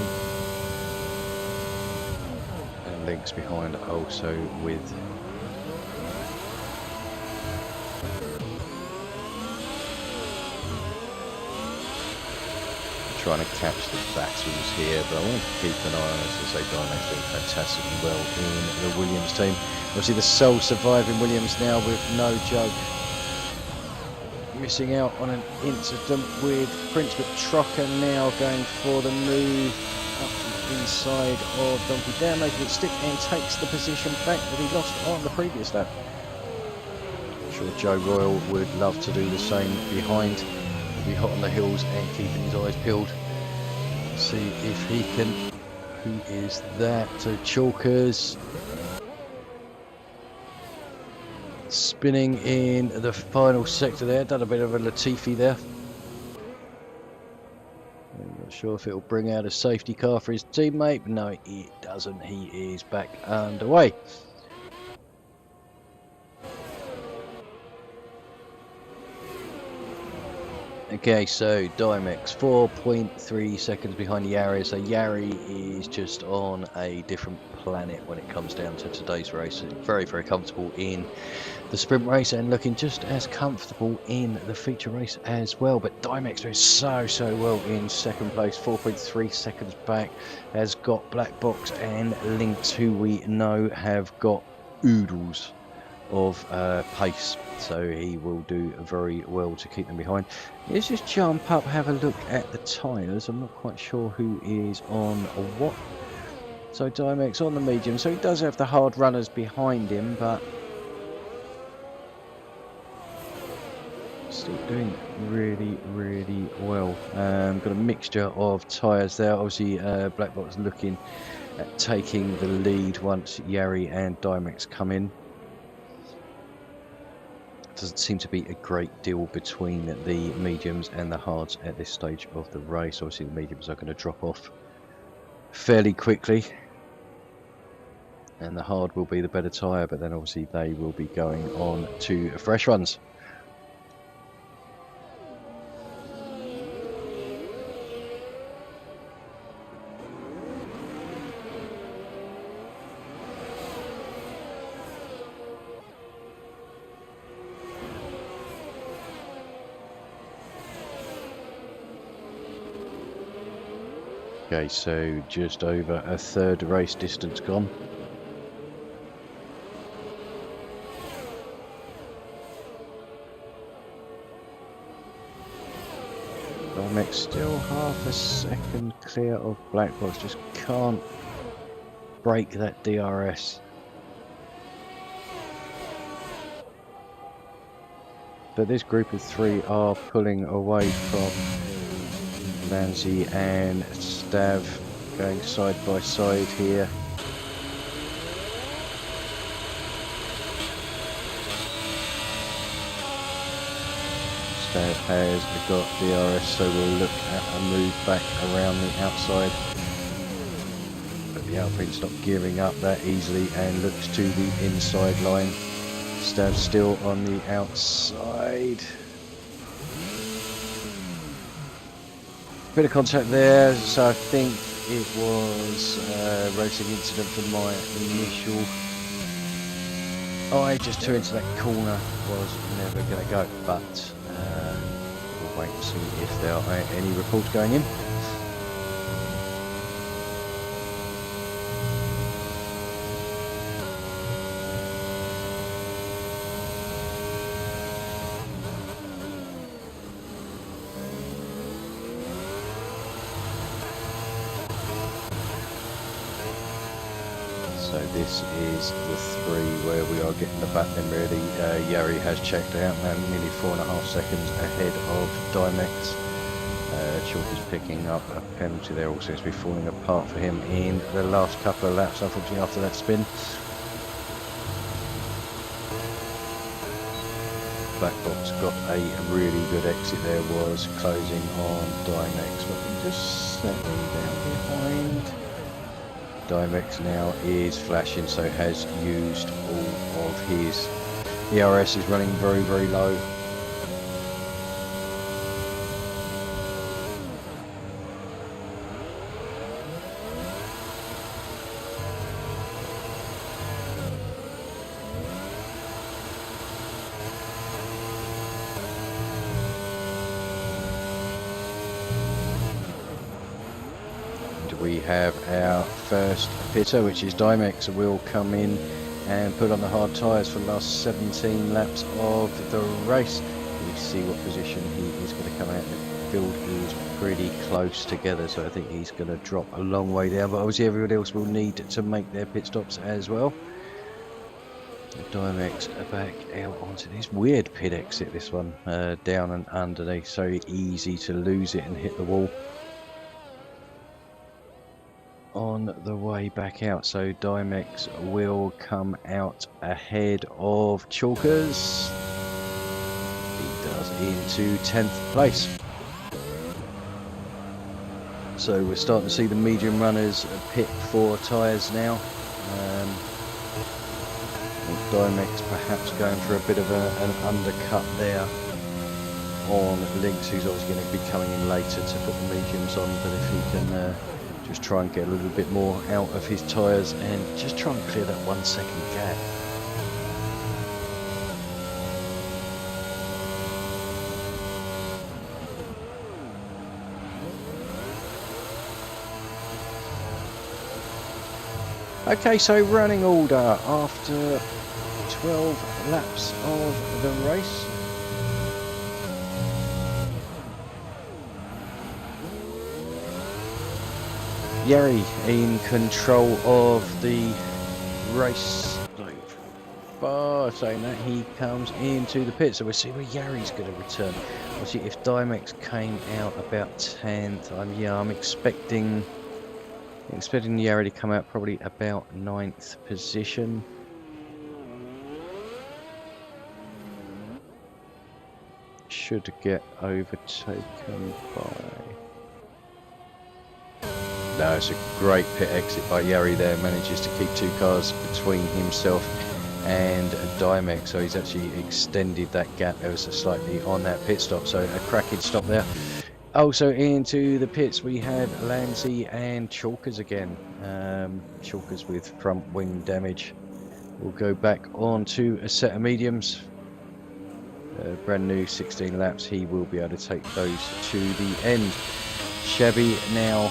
And Links behind also with trying to catch the battles here, but I want to keep an eye on, as I say, Dyna's doing fantastically well in the Williams team. Obviously the sole surviving Williams now with no joke. Missing out on an incident with Prince, but Trocker now going for the move up the inside of Donkey Dan, making it stick and takes the position back that he lost on the previous lap. I'm sure Joe Royal would love to do the same behind. He'll be hot on the heels and keeping his eyes peeled. See if he can. Who is that? So Chalkers spinning in the final sector there. Done a bit of a Latifi there. I'm not sure if it'll bring out a safety car for his teammate, but no, it doesn't. He is back underway. Okay, so Dimex 4.3 seconds behind Yari. So Yari is just on a different planet when it comes down to today's race. Very, very comfortable in the sprint race and looking just as comfortable in the feature race as well. But Dimex doing so well in second place, 4.3 seconds back. Has got Black Box and Lynx, who we know have got oodles of pace, so he will do very well to keep them behind. Let's just jump up, have a look at the tyres. I'm not quite sure who is on what. So Dimex on the medium, so he does have the hard runners behind him, but still doing really well. Got a mixture of tyres there. Obviously Black Box looking at taking the lead once Yari and Dimex come in. Doesn't seem to be a great deal between the mediums and the hards at this stage of the race. Obviously the mediums are going to drop off fairly quickly and the hard will be the better tyre, but then obviously they will be going on to fresh runs. Okay, so just over a third race distance gone. Dimex still half a second clear of Black Box, just can't break that DRS. But this group of three are pulling away from Lanzi and Stav, going side by side here. Stav has got DRS, so we'll look at a move back around the outside. But the Alpine's not gearing up that easily and looks to the inside line. Stav still on the outside. Bit of contact there, so I think it was a racing incident for my initial. I just turned into that corner, was never going to go, but we'll wait and see if there are any reports going in. So this is the three where we are getting the battling really. Yari has checked out now, nearly 4.5 seconds ahead of Dimex. Chalk is picking up a penalty there, also seems to be falling apart for him in the last couple of laps, unfortunately, after that spin. Black Box got a really good exit there, was closing on Dimex, but just settling down behind. Dimex now is flashing, so has used all of his ERS, is running very low. We have our first pitter, which is Dimex, will come in and put on the hard tyres for the last 17 laps of the race. You see what position he is going to come out. The field is pretty close together, so I think he's going to drop a long way down, but obviously everybody else will need to make their pit stops as well. Dimex back out onto this weird pit exit, this one, down and underneath, so easy to lose it and hit the wall on the way back out. So Dimex will come out ahead of Chalkers. He does, into 10th place. So we're starting to see the medium runners pit for tyres now. Dimex perhaps going for a bit of an undercut there. on Lynx, who's obviously going to be coming in later to put the mediums on, but if he can just try and get a little bit more out of his tyres and just try and clear that 1 second gap. Okay, so running order after 12 laps of the race. Yeri in control of the race. Saying that, he comes into the pit, so we'll see where Yari's going to return. Obviously, if Dimex came out about 10th, I'm expecting Yari to come out probably about 9th position. Should get overtaken by... No, it's a great pit exit by Yari there. Manages to keep 2 cars between himself and Dimex, so he's actually extended that gap ever so slightly on that pit stop. So a cracking stop there. Also into the pits we have Lancy and Chalkers again. Chalkers with front wing damage. We'll go back on to a set of mediums. Brand new 16 laps. He will be able to take those to the end. Chevy now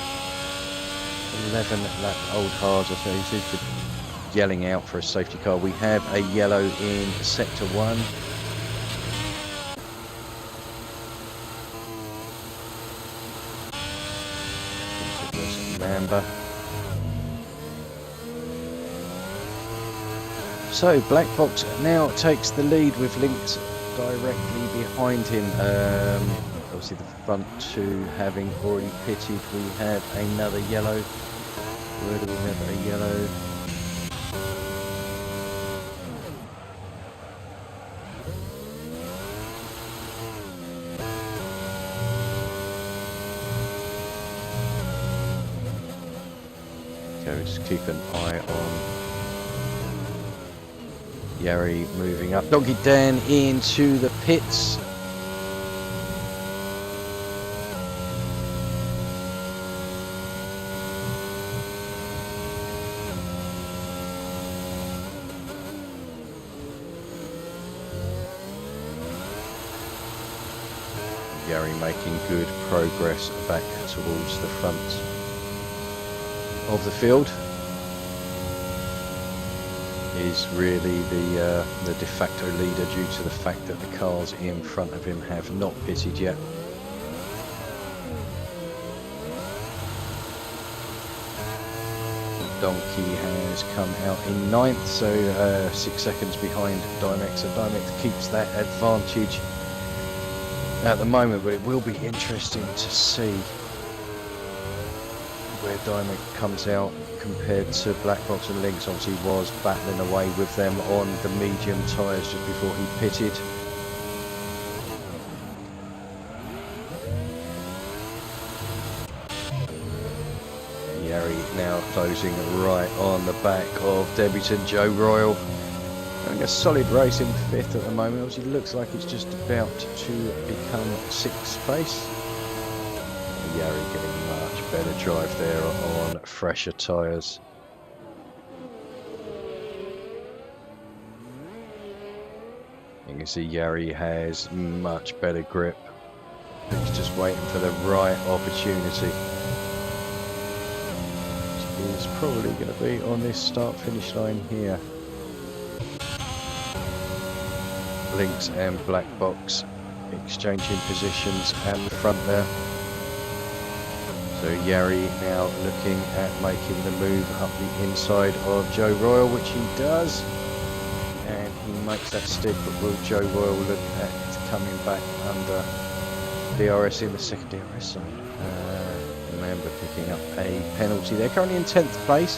11 lap old cars. I say he's yelling out for a safety car. We have a yellow in sector 1. Amber. So Black Box now takes the lead with Lynx directly behind him. Obviously the front 2 having already pitted. We have another yellow. Where do we have a yellow? Just keep an eye on Yari moving up. Doggy Dan into the pits. Yari making good progress back towards the front of the field. Is really the de facto leader due to the fact that the cars in front of him have not pitted yet. Donkey has come out in 9th, so 6 seconds behind Dimex. So Dimex keeps that advantage at the moment, but it will be interesting to see where Dimex comes out compared to Black Box and Lynx. Obviously was battling away with them on the medium tyres just before he pitted. Yari now closing right on the back of debutant Joe Royal. Having a solid race in 5th at the moment. Obviously looks like it's just about to become 6th place. Yari getting much better drive there on fresher tyres. You can see Yari has much better grip. He's just waiting for the right opportunity. He's probably going to be on this start-finish line here. Lynx and Black Box exchanging positions at the front there. So Yari now looking at making the move up the inside of Joe Royal, which he does. And he makes that stick, but will Joe Royal look at coming back under DRS in the second DRS zone? Remember picking up a penalty there. Currently in 10th place.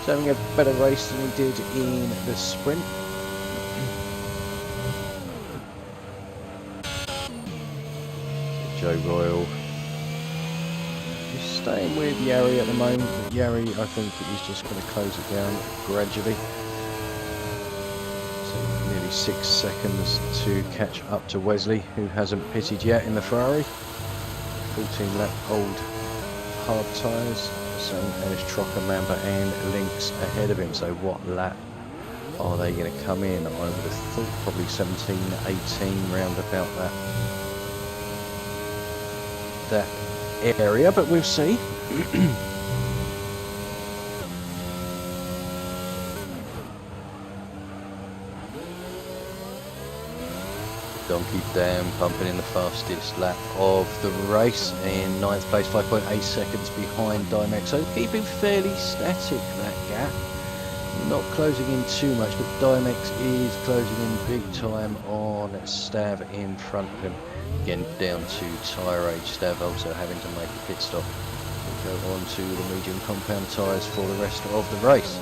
So having a better race than he did in the sprint. Joe Royal is staying with Yari at the moment, but Yari, I think, is just going to close it down gradually. So nearly 6 seconds to catch up to Wesley, who hasn't pitted yet in the Ferrari. 14 lap old hard tyres, same as Trocker, Mamba and Lynx ahead of him. So what lap are they going to come in? I would have thought probably 17, 18, round about that area, but we'll see. Donkey Dam pumping in the fastest lap of the race in 9th place, 5.8 seconds behind Dymex. So keeping fairly static, that gap. Not closing in too much, but Dymex is closing in big time on Stav in front of him. Again, down to tyre age. Stav also having to make a pit stop. We'll go on to the medium compound tyres for the rest of the race.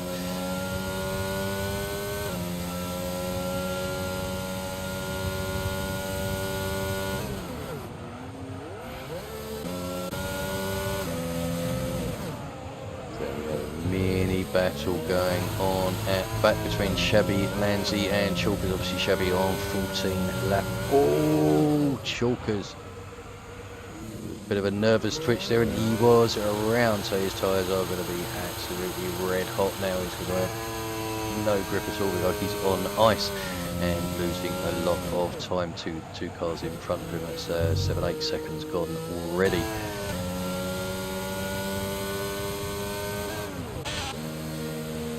Battle going on at back between Shabby, Lanzi and Chalkers. Obviously Shabby on 14 lap. Oh, Chalkers. Bit of a nervous twitch there, and he was around, so his tyres are going to be absolutely red hot now. He's going to have no grip at all, like he's on ice and losing a lot of time to two cars in front of him. It's 7-8 seconds gone already.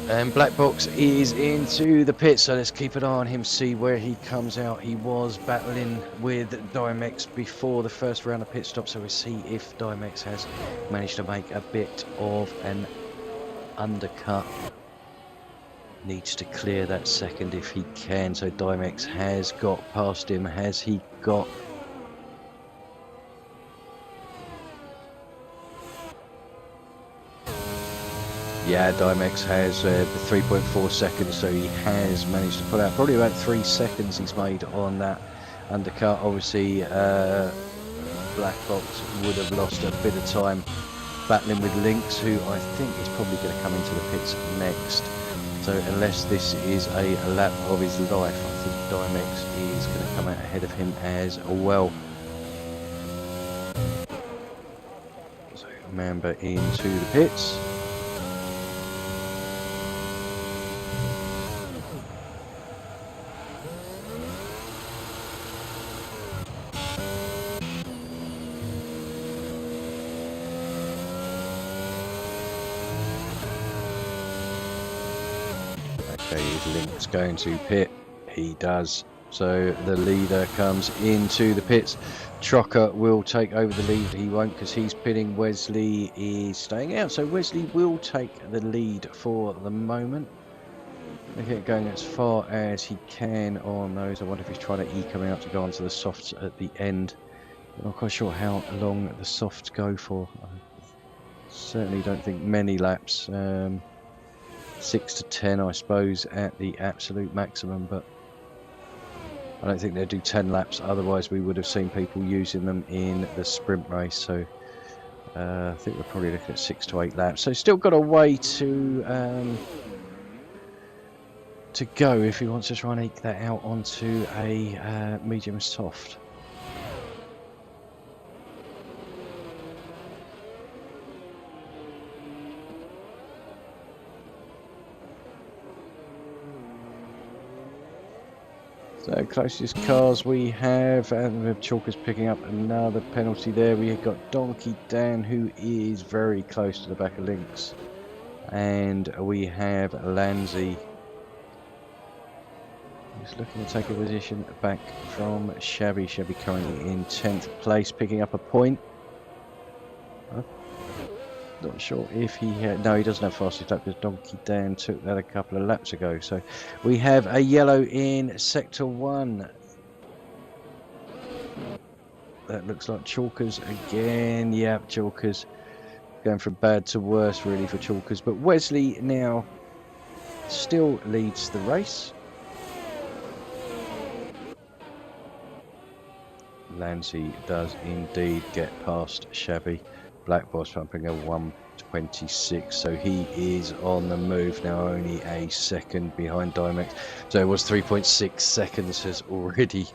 And Black Box is into the pit, so let's keep an eye on him, see where he comes out. He was battling with Dymex before the first round of pit stop, so we'll see if Dymex has managed to make a bit of an undercut. Needs to clear that second if he can, so Dymex has got past him. Has he got... Yeah, Dymex has 3.4 seconds, so he has managed to pull out probably about 3 seconds he's made on that undercut. Obviously, Black Box would have lost a bit of time battling with Lynx, who I think is probably going to come into the pits next. So unless this is a lap of his life, I think Dymex is going to come out ahead of him as well. So Mamba into the pits. Lynx going to pit, he does, so the leader comes into the pits. Trocker will take over the lead, he won't because he's pitting. Wesley is staying out, so Wesley will take the lead for the moment. Look at it going as far as he can on those. I wonder if he's trying to eke him out to go onto the softs at the end. I'm not quite sure how long the softs go for. I certainly don't think many laps. 6 to 10 I suppose at the absolute maximum, but I don't think they'll do 10 laps, otherwise we would have seen people using them in the sprint race. So I think we're probably looking at 6 to 8 laps, so still got a way to go if he wants to try and eke that out onto a medium soft. So closest cars we have, and with Chalkers picking up another penalty there. We've got Donkey Dan, who is very close to the back of Lynx, and we have Lanzi, who's looking to take a position back from Shabby. Shabby currently in 10th place, picking up a point. Not sure if he had... No, he doesn't have fastest lap because Donkey Dan took that a couple of laps ago. So we have a yellow in Sector 1. That looks like Chalkers again. Yeah, Chalkers going from bad to worse really for Chalkers. But Wesley now still leads the race. Lanzi does indeed get past Shabby. Black Boss pumping a 26, so he is on the move now, only a second behind Dimex. So it was 3.6 seconds, has already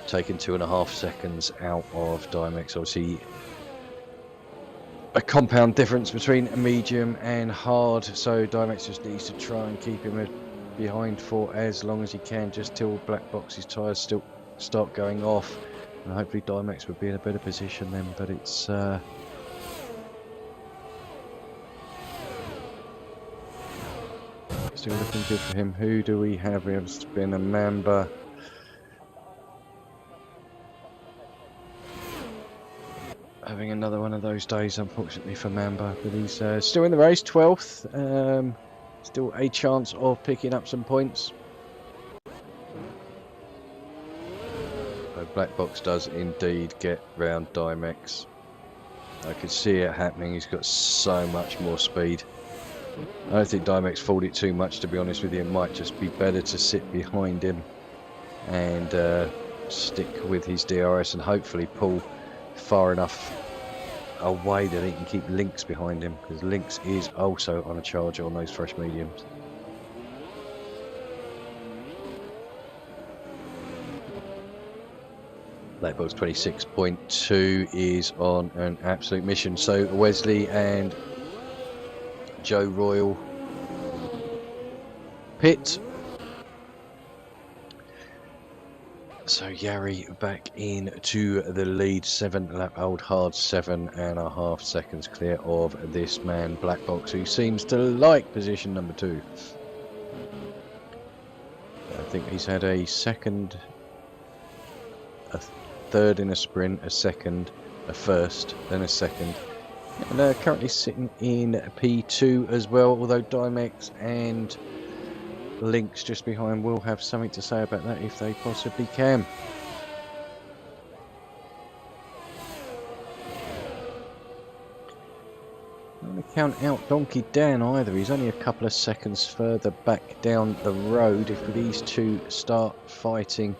taken 2.5 seconds out of Dimex. Obviously a compound difference between medium and hard, so Dimex just needs to try and keep him behind for as long as he can, just till Black Box's tyres still start going off, and hopefully Dimex would be in a better position then, but it's still looking good for him. Who do we have? We have been a Mamba. Having another one of those days, unfortunately for Mamba, but he's still in the race, 12th. Still a chance of picking up some points. So Black Box does indeed get round Dimex. I can see it happening. He's got so much more speed. I don't think Dimex fooled it too much, to be honest with you. It might just be better to sit behind him and stick with his DRS and hopefully pull far enough away that he can keep Lynx behind him, because Lynx is also on a charger on those fresh mediums. Black Box 26.2 is on an absolute mission. So Wesley and Joe Royal pit. So Yari back into the lead, 7-lap old hard, 7.5 seconds clear of this man Black Box, who seems to like position number 2. I think he's had a second, a third in a sprint, a second, a first, then a second, and currently sitting in P2 as well, although Dimex and Lynx just behind will have something to say about that if they possibly can. I don't want to count out Donkey Dan either. He's only a couple of seconds further back down the road. If these two start fighting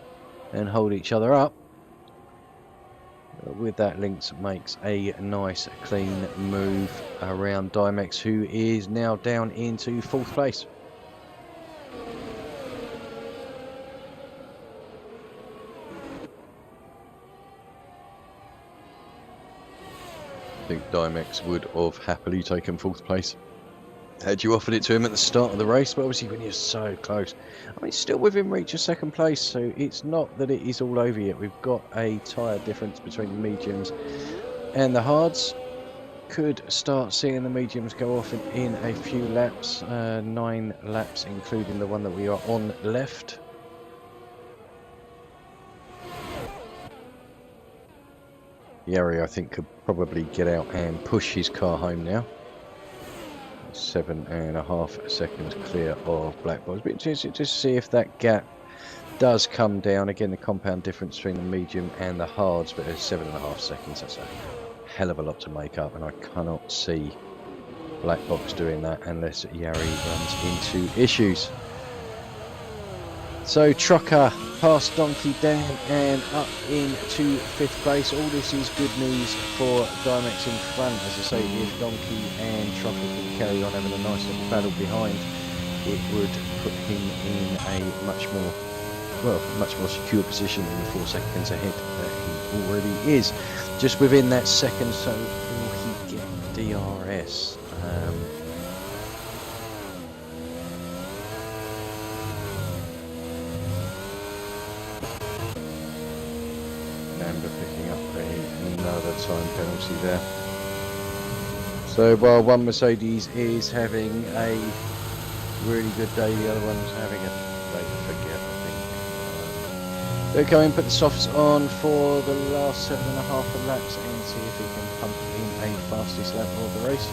and hold each other up, with that, Lynx makes a nice clean move around Dimex, who is now down into 4th place. I think Dimex would have happily taken 4th place had you offered it to him at the start of the race, but obviously when you're so close, I mean, still within reach of 2nd place, so it's not that it is all over yet. We've got a tyre difference between the mediums and the hards. Could start seeing the mediums go off in a few laps, 9 laps including the one that we are on left. Yari, I think, could probably get out and push his car home now. 7.5 seconds clear of Black Box. But just see if that gap does come down. Again, the compound difference between the medium and the hards, but it's 7.5 seconds. That's a hell of a lot to make up, and I cannot see Black Box doing that unless Yari runs into issues. So Trucker past Donkey Dan and up into 5th place. All this is good news for Dimex in front. As I say, if Donkey and Trucker can carry on having a nice little battle behind, it would put him in a much more secure position than the 4 seconds ahead that he already is. Just within that second, so will he get DRS? Picking up another time penalty there. So while one Mercedes is having a really good day, the other one's having a day to forget, I think. They'll go and put the softs on for the last 7.5 laps and see if he can pump in a fastest lap of the race.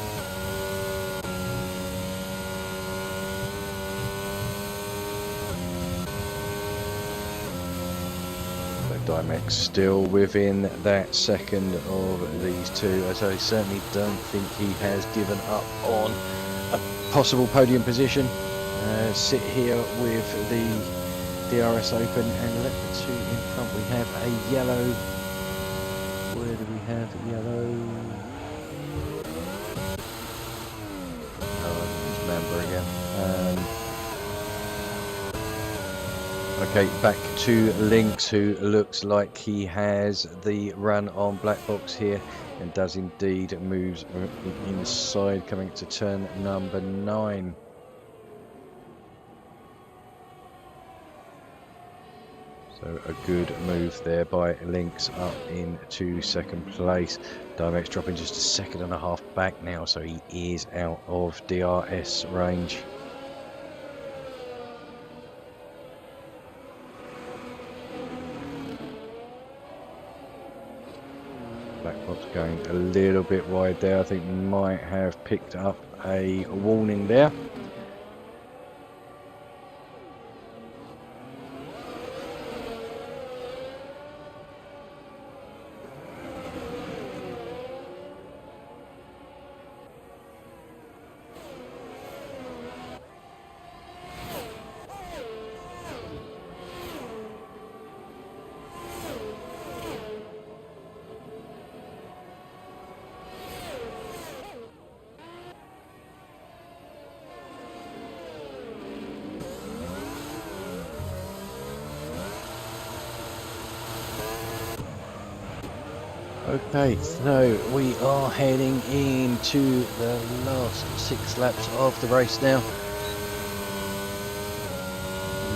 Dimex still within that second of these two, as I certainly don't think he has given up on a possible podium position. Sit here with the DRS open and let the two in front. We have a yellow. Where do we have yellow? Okay, back to Lynx, who looks like he has the run on black box here, and does indeed, moves inside, coming to turn number 9. So a good move there by Lynx up into second place. Dimex dropping just a second and a half back now, so he is out of DRS range. Black box going a little bit wide there. I think might have picked up a warning there. Okay, so we are heading into the last 6 laps of the race now.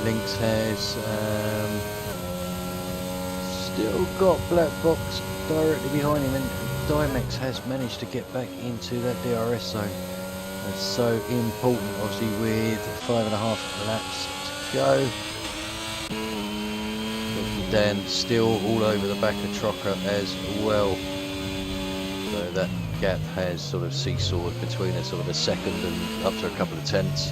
Lynx has still got black box directly behind him, and Dimex has managed to get back into that DRS zone. That's so important, obviously, with 5.5 laps to go. Dan still all over the back of Trocker as well, so that gap has sort of seesawed between a sort of a second and up to a couple of tenths.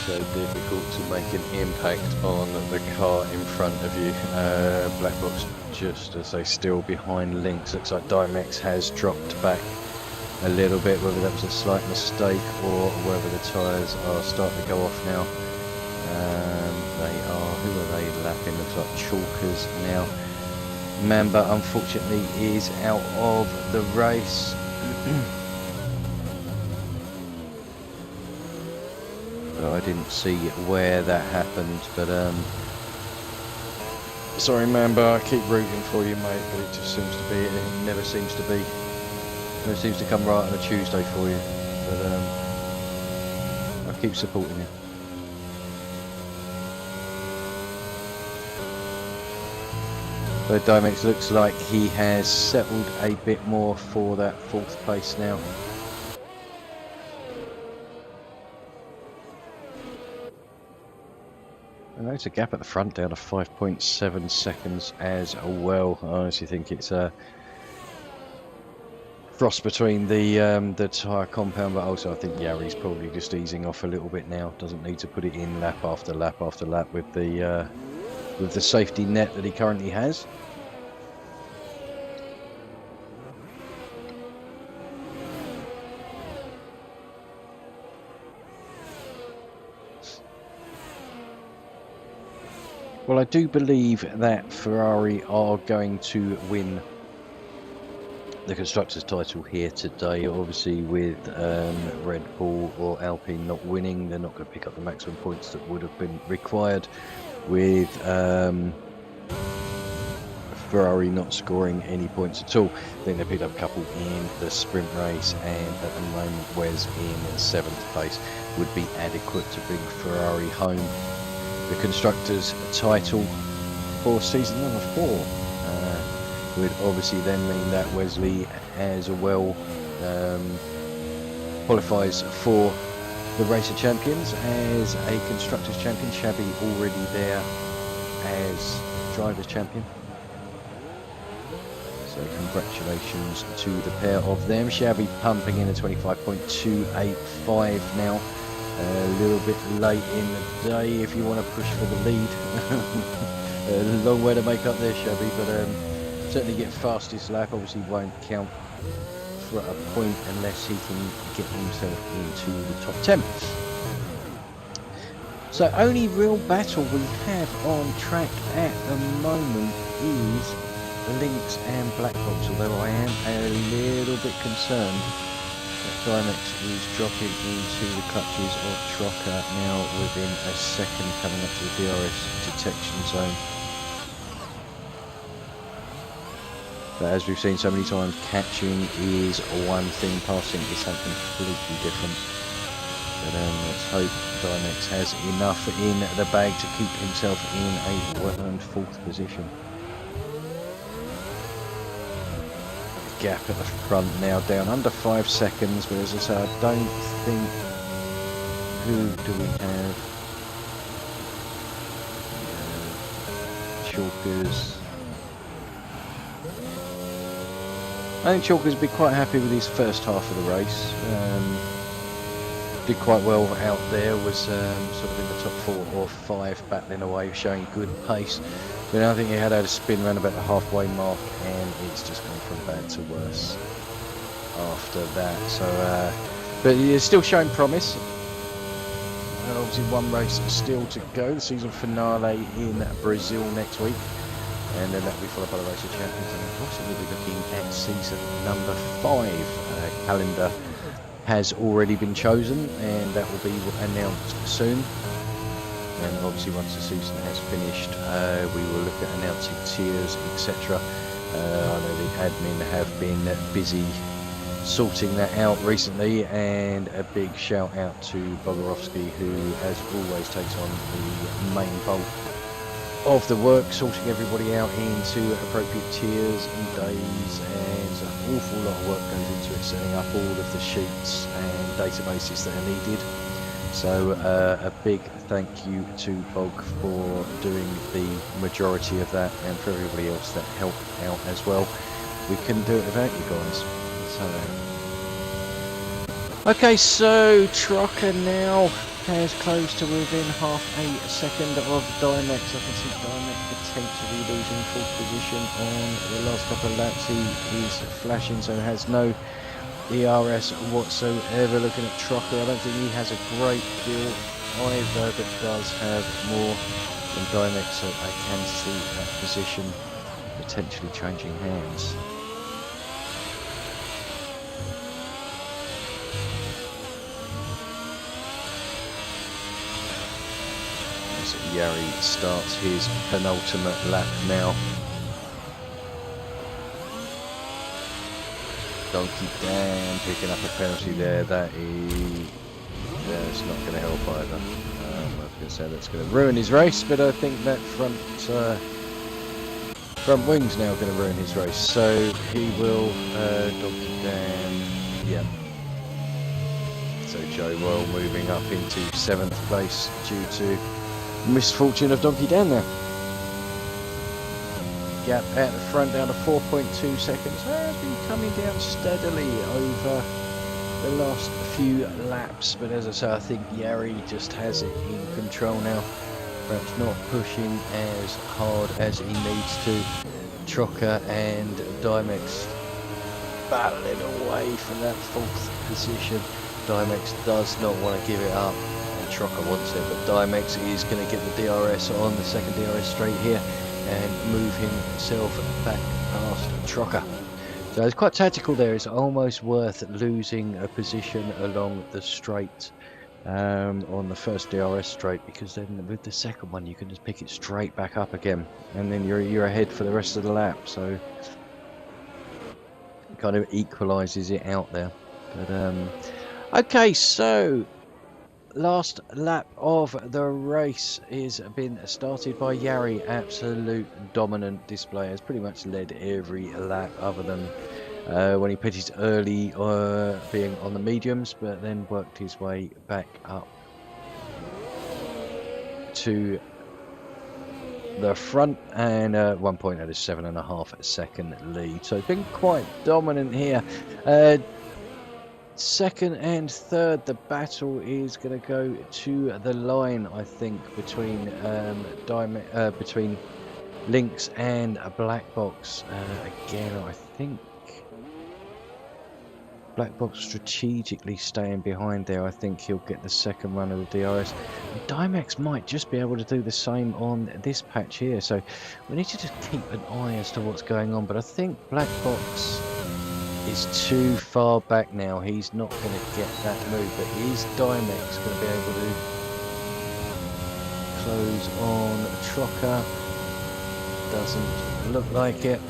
So difficult to make an impact on the car in front of you. Black box just as they still behind Lynx. Looks like Dimex has dropped back a little bit, whether that was a slight mistake or whether the tyres are starting to go off now. Who are they lapping? Looks like Chalkers now. Mamba unfortunately is out of the race. I didn't see where that happened, but sorry Mamba, I keep rooting for you mate, but it just seems to be, it never seems to be, never seems to come right on a Tuesday for you, but I keep supporting you. So Dimex looks like he has settled a bit more for that 4th place now. And there's a gap at the front down to 5.7 seconds as well. I honestly think it's a frost between the tyre compound, but also I think Yari's probably just easing off a little bit now. Doesn't need to put it in lap after lap after lap with the safety net that he currently has. Well, I do believe that Ferrari are going to win the Constructors title here today. Obviously with Red Bull or Alpine not winning, they're not going to pick up the maximum points that would have been required, with Ferrari not scoring any points at all. I think they picked up a couple in the sprint race, and at the moment Wes in 7th place would be adequate to bring Ferrari home the Constructors title for season number 4. Would obviously then mean that Wesley as well qualifies for the Race of Champions as a Constructors champion. Shabby already there as Drivers champion. So congratulations to the pair of them. Shabby pumping in a 25.285 now. A little bit late in the day if you want to push for the lead. A long way to make up there, Shabby, but certainly get fastest lap. Obviously won't count for a point unless he can get himself into the top 10. So only real battle we have on track at the moment is Lynx and Black Box, although I am a little bit concerned that Dymex is dropping into the clutches of Trocker now within a second coming up to the DRS detection zone. But as we've seen so many times, catching is one thing, passing is something completely different. But let's hope Dymex has enough in the bag to keep himself in a well-earned 4th position. Gap at the front now down under 5 seconds, but as I say, I don't think... Who do we have? Chalkers. I think Chalkers will be quite happy with his first half of the race. Did quite well out there, was sort of in the top 4 or 5, battling away, showing good pace. But I think he had a spin around about the halfway mark, and it's just gone from bad to worse after that. So, but he is still showing promise. And obviously, one race still to go, the season finale in Brazil next week, and then that will be followed by the Race of Champions. And possibly we'll be looking at season number 5. Calendar has already been chosen, and that will be announced soon. And obviously once the season has finished, we will look at announcing tiers, etc. I know the admin have been busy sorting that out recently, and a big shout out to Bogorovsky, who as always takes on the main bulk of the work, sorting everybody out into appropriate tiers and days, and an awful lot of work goes into it, setting up all of the sheets and databases that are needed. So a big thank you to Bog for doing the majority of that, and for everybody else that helped out as well. We couldn't do it without you guys. So, okay, so Trocker now has closed to within half a second of Dymex. I can see Dymex potentially losing 4th position on the last couple of laps. He is flashing, so has no ERS whatsoever. Looking at Trocker, I don't think he has a great deal either, but does have more than Dymex, so I can see that position potentially changing hands. As Yari starts his penultimate lap now. Donkey Dan picking up a penalty there. That's not going to help either. I was going to say that's going to ruin his race, but I think that front wing's now going to ruin his race. So he will Donkey Dan. Yeah. So Joe Royal moving up into 7th place due to misfortune of Donkey Dan there. Gap at the front down to 4.2 seconds. Has been coming down steadily over the last few laps, but as I say, I think Yari just has it in control now. Perhaps not pushing as hard as he needs to. Trocker and Dymex battling away from that 4th position. Dymex does not want to give it up, and Trocker wants it, but Dymex is going to get the DRS on the second DRS straight here and move himself back past Trocker. So it's quite tactical there. It's almost worth losing a position along the straight on the first DRS straight, because then with the second one you can just pick it straight back up again, and then you're ahead for the rest of the lap. So it kind of equalises it out there. But okay, so last lap of the race is been started by Yari. Absolute dominant display, has pretty much led every lap other than when he pitted early being on the mediums, but then worked his way back up to the front, and at one point had a 7.5 second lead. So been quite dominant here. Second and third, the battle is going to go to the line, I think, between between Lynx and a Black Box. Again, I think, I don't know, I think Lynx is going to get the DRS on the second DRS straight here and move himself back past Trocker. So it's quite tactical there. It's almost worth losing a position along the straight on the first DRS straight. So it kind of equalises it out there. But Black Box strategically staying behind there. I think he'll get the second run of the DRS. And Dymax might just be able to do the same on this patch here. So we need to just keep an eye as to what's going on. But I think Black Box is too far back now. He's not going to get that move. But is Dymax going to be able to close on Trocker? Doesn't look like it.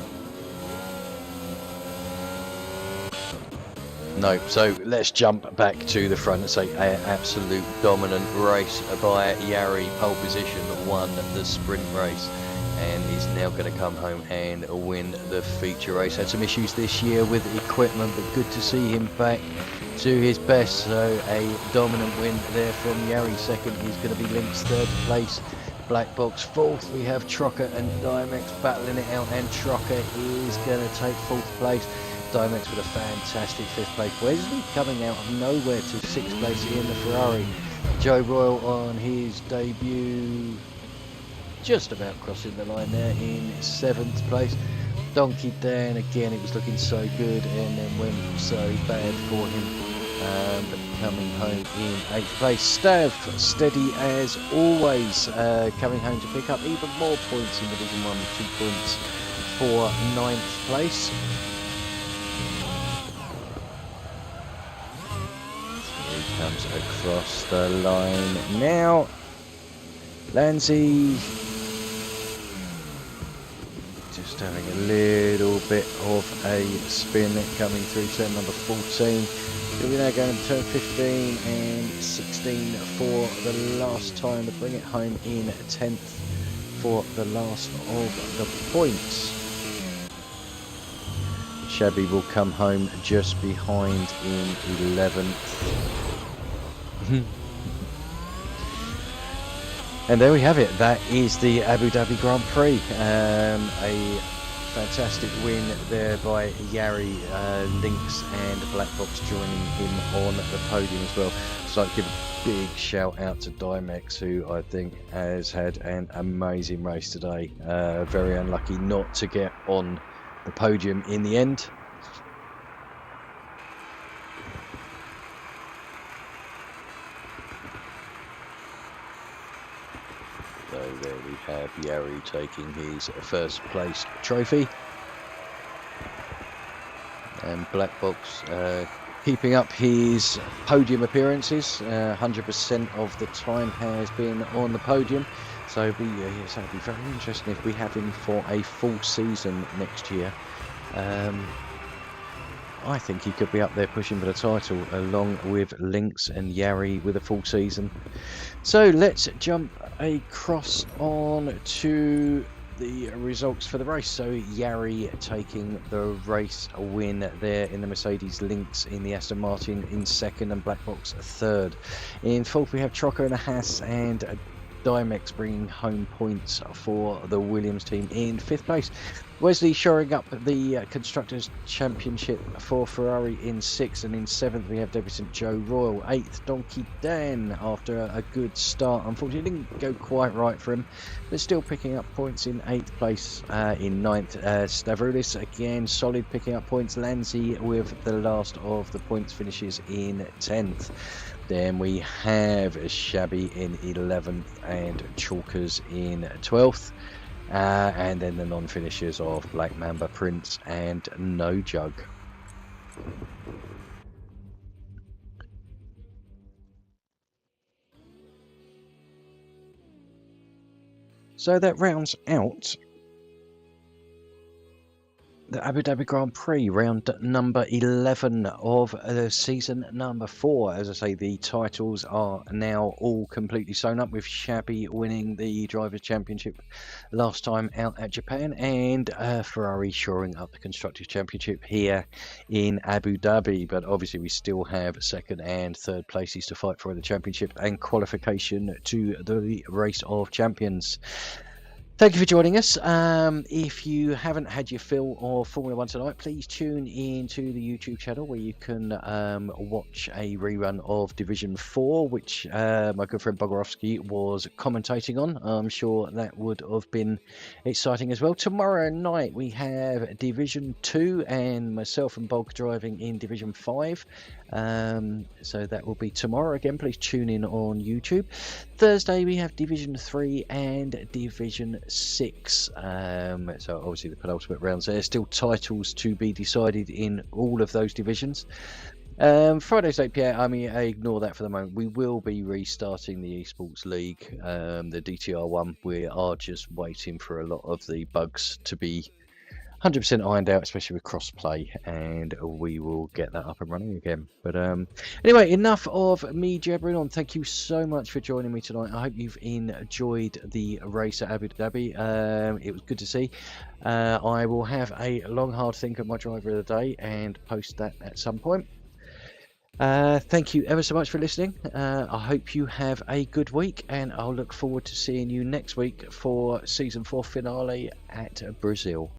No, so let's jump back to the front and say an absolute dominant race by Yari. Pole position, won the sprint race, and is now going to come home and win the feature race. Had some issues this year with equipment, but good to see him back to his best. So a dominant win there from Yari. Second is going to be Link's third place. Black Box fourth. We have Trocker and Dymax battling it out, and Trocker is going to take fourth place. Dymax with a fantastic fifth place. Wesley coming out of nowhere to sixth place in the Ferrari. Joe Royal on his debut, just about crossing the line there in seventh place. Donkey Dan, again, it was looking so good and then went so bad for him, but coming home in eighth place. Stav, steady as always, coming home to pick up even more points in Division 1 with 2 points for ninth place. Comes across the line now. Lanzi just having a little bit of a spin coming through turn number 14. So we're now going to turn 15 and 16 for the last time to bring it home in 10th for the last of the points. Shabby will come home just behind in 11th. And there we have it. That is the Abu Dhabi Grand Prix. A fantastic win there by Yari, Lynx and Black Box joining him on the podium as well. So I'd give a big shout out to Dymax, who I think has had an amazing race today. Very unlucky not to get on the podium in the end. So there we have Yari taking his first place trophy, and Black Box keeping up his podium appearances. 100% of the time has been on the podium, so it'll be very interesting if we have him for a full season next year. I think he could be up there pushing for the title along with Lynx and Yari with a full season. So let's jump across on to the results for the race. So Yari taking the race win there in the Mercedes, Lynx in the Aston Martin in second, and Black Box third. In fourth we have Trocker and a Haas, and Dymax bringing home points for the Williams team in fifth place. Wesley shoring up the Constructors Championship for Ferrari in sixth, and in seventh we have Debutant Joe Royal. Eighth, Donkey Dan after a good start. Unfortunately, didn't go quite right for him, but still picking up points in eighth place. In ninth, Stavroulis again solid, picking up points. Lanzi with the last of the points finishes in 10th. Then we have Shabby in 11th and Chalkers in 12th. And then the non-finishers of Black Mamba, Prince and No Jug. So that rounds out the Abu Dhabi Grand Prix, round number 11 of season number 4. As I say, the titles are now all completely sewn up, with Shabby winning the Drivers' Championship last time out at Japan, and Ferrari shoring up the Constructors' Championship here in Abu Dhabi. But obviously we still have second and third places to fight for the championship and qualification to the Race of Champions. Thank you for joining us. If you haven't had your fill of Formula One tonight, please tune in to the YouTube channel where you can watch a rerun of Division 4, which my good friend Bogorowski was commentating on. I'm sure that would have been exciting as well. Tomorrow night we have Division 2 and myself and Bog driving in Division 5. So that will be tomorrow. Again, please tune in on YouTube. Thursday we have Division 3 and Division 6. So obviously the penultimate rounds there. Still titles to be decided in all of those divisions. Friday's 8 p.m. I mean, I ignore that for the moment. We will be restarting the Esports League, the DTR one. We are just waiting for a lot of the bugs to be 100% ironed out, especially with cross-play, and we will get that up and running again. But anyway, enough of me jabbering on. Thank you so much for joining me tonight. I hope you've enjoyed the race at Abu Dhabi. It was good to see. I will have a long, hard think of my driver of the day and post that at some point. Thank you ever so much for listening. I hope you have a good week, and I'll look forward to seeing you next week for Season 4 finale at Brazil.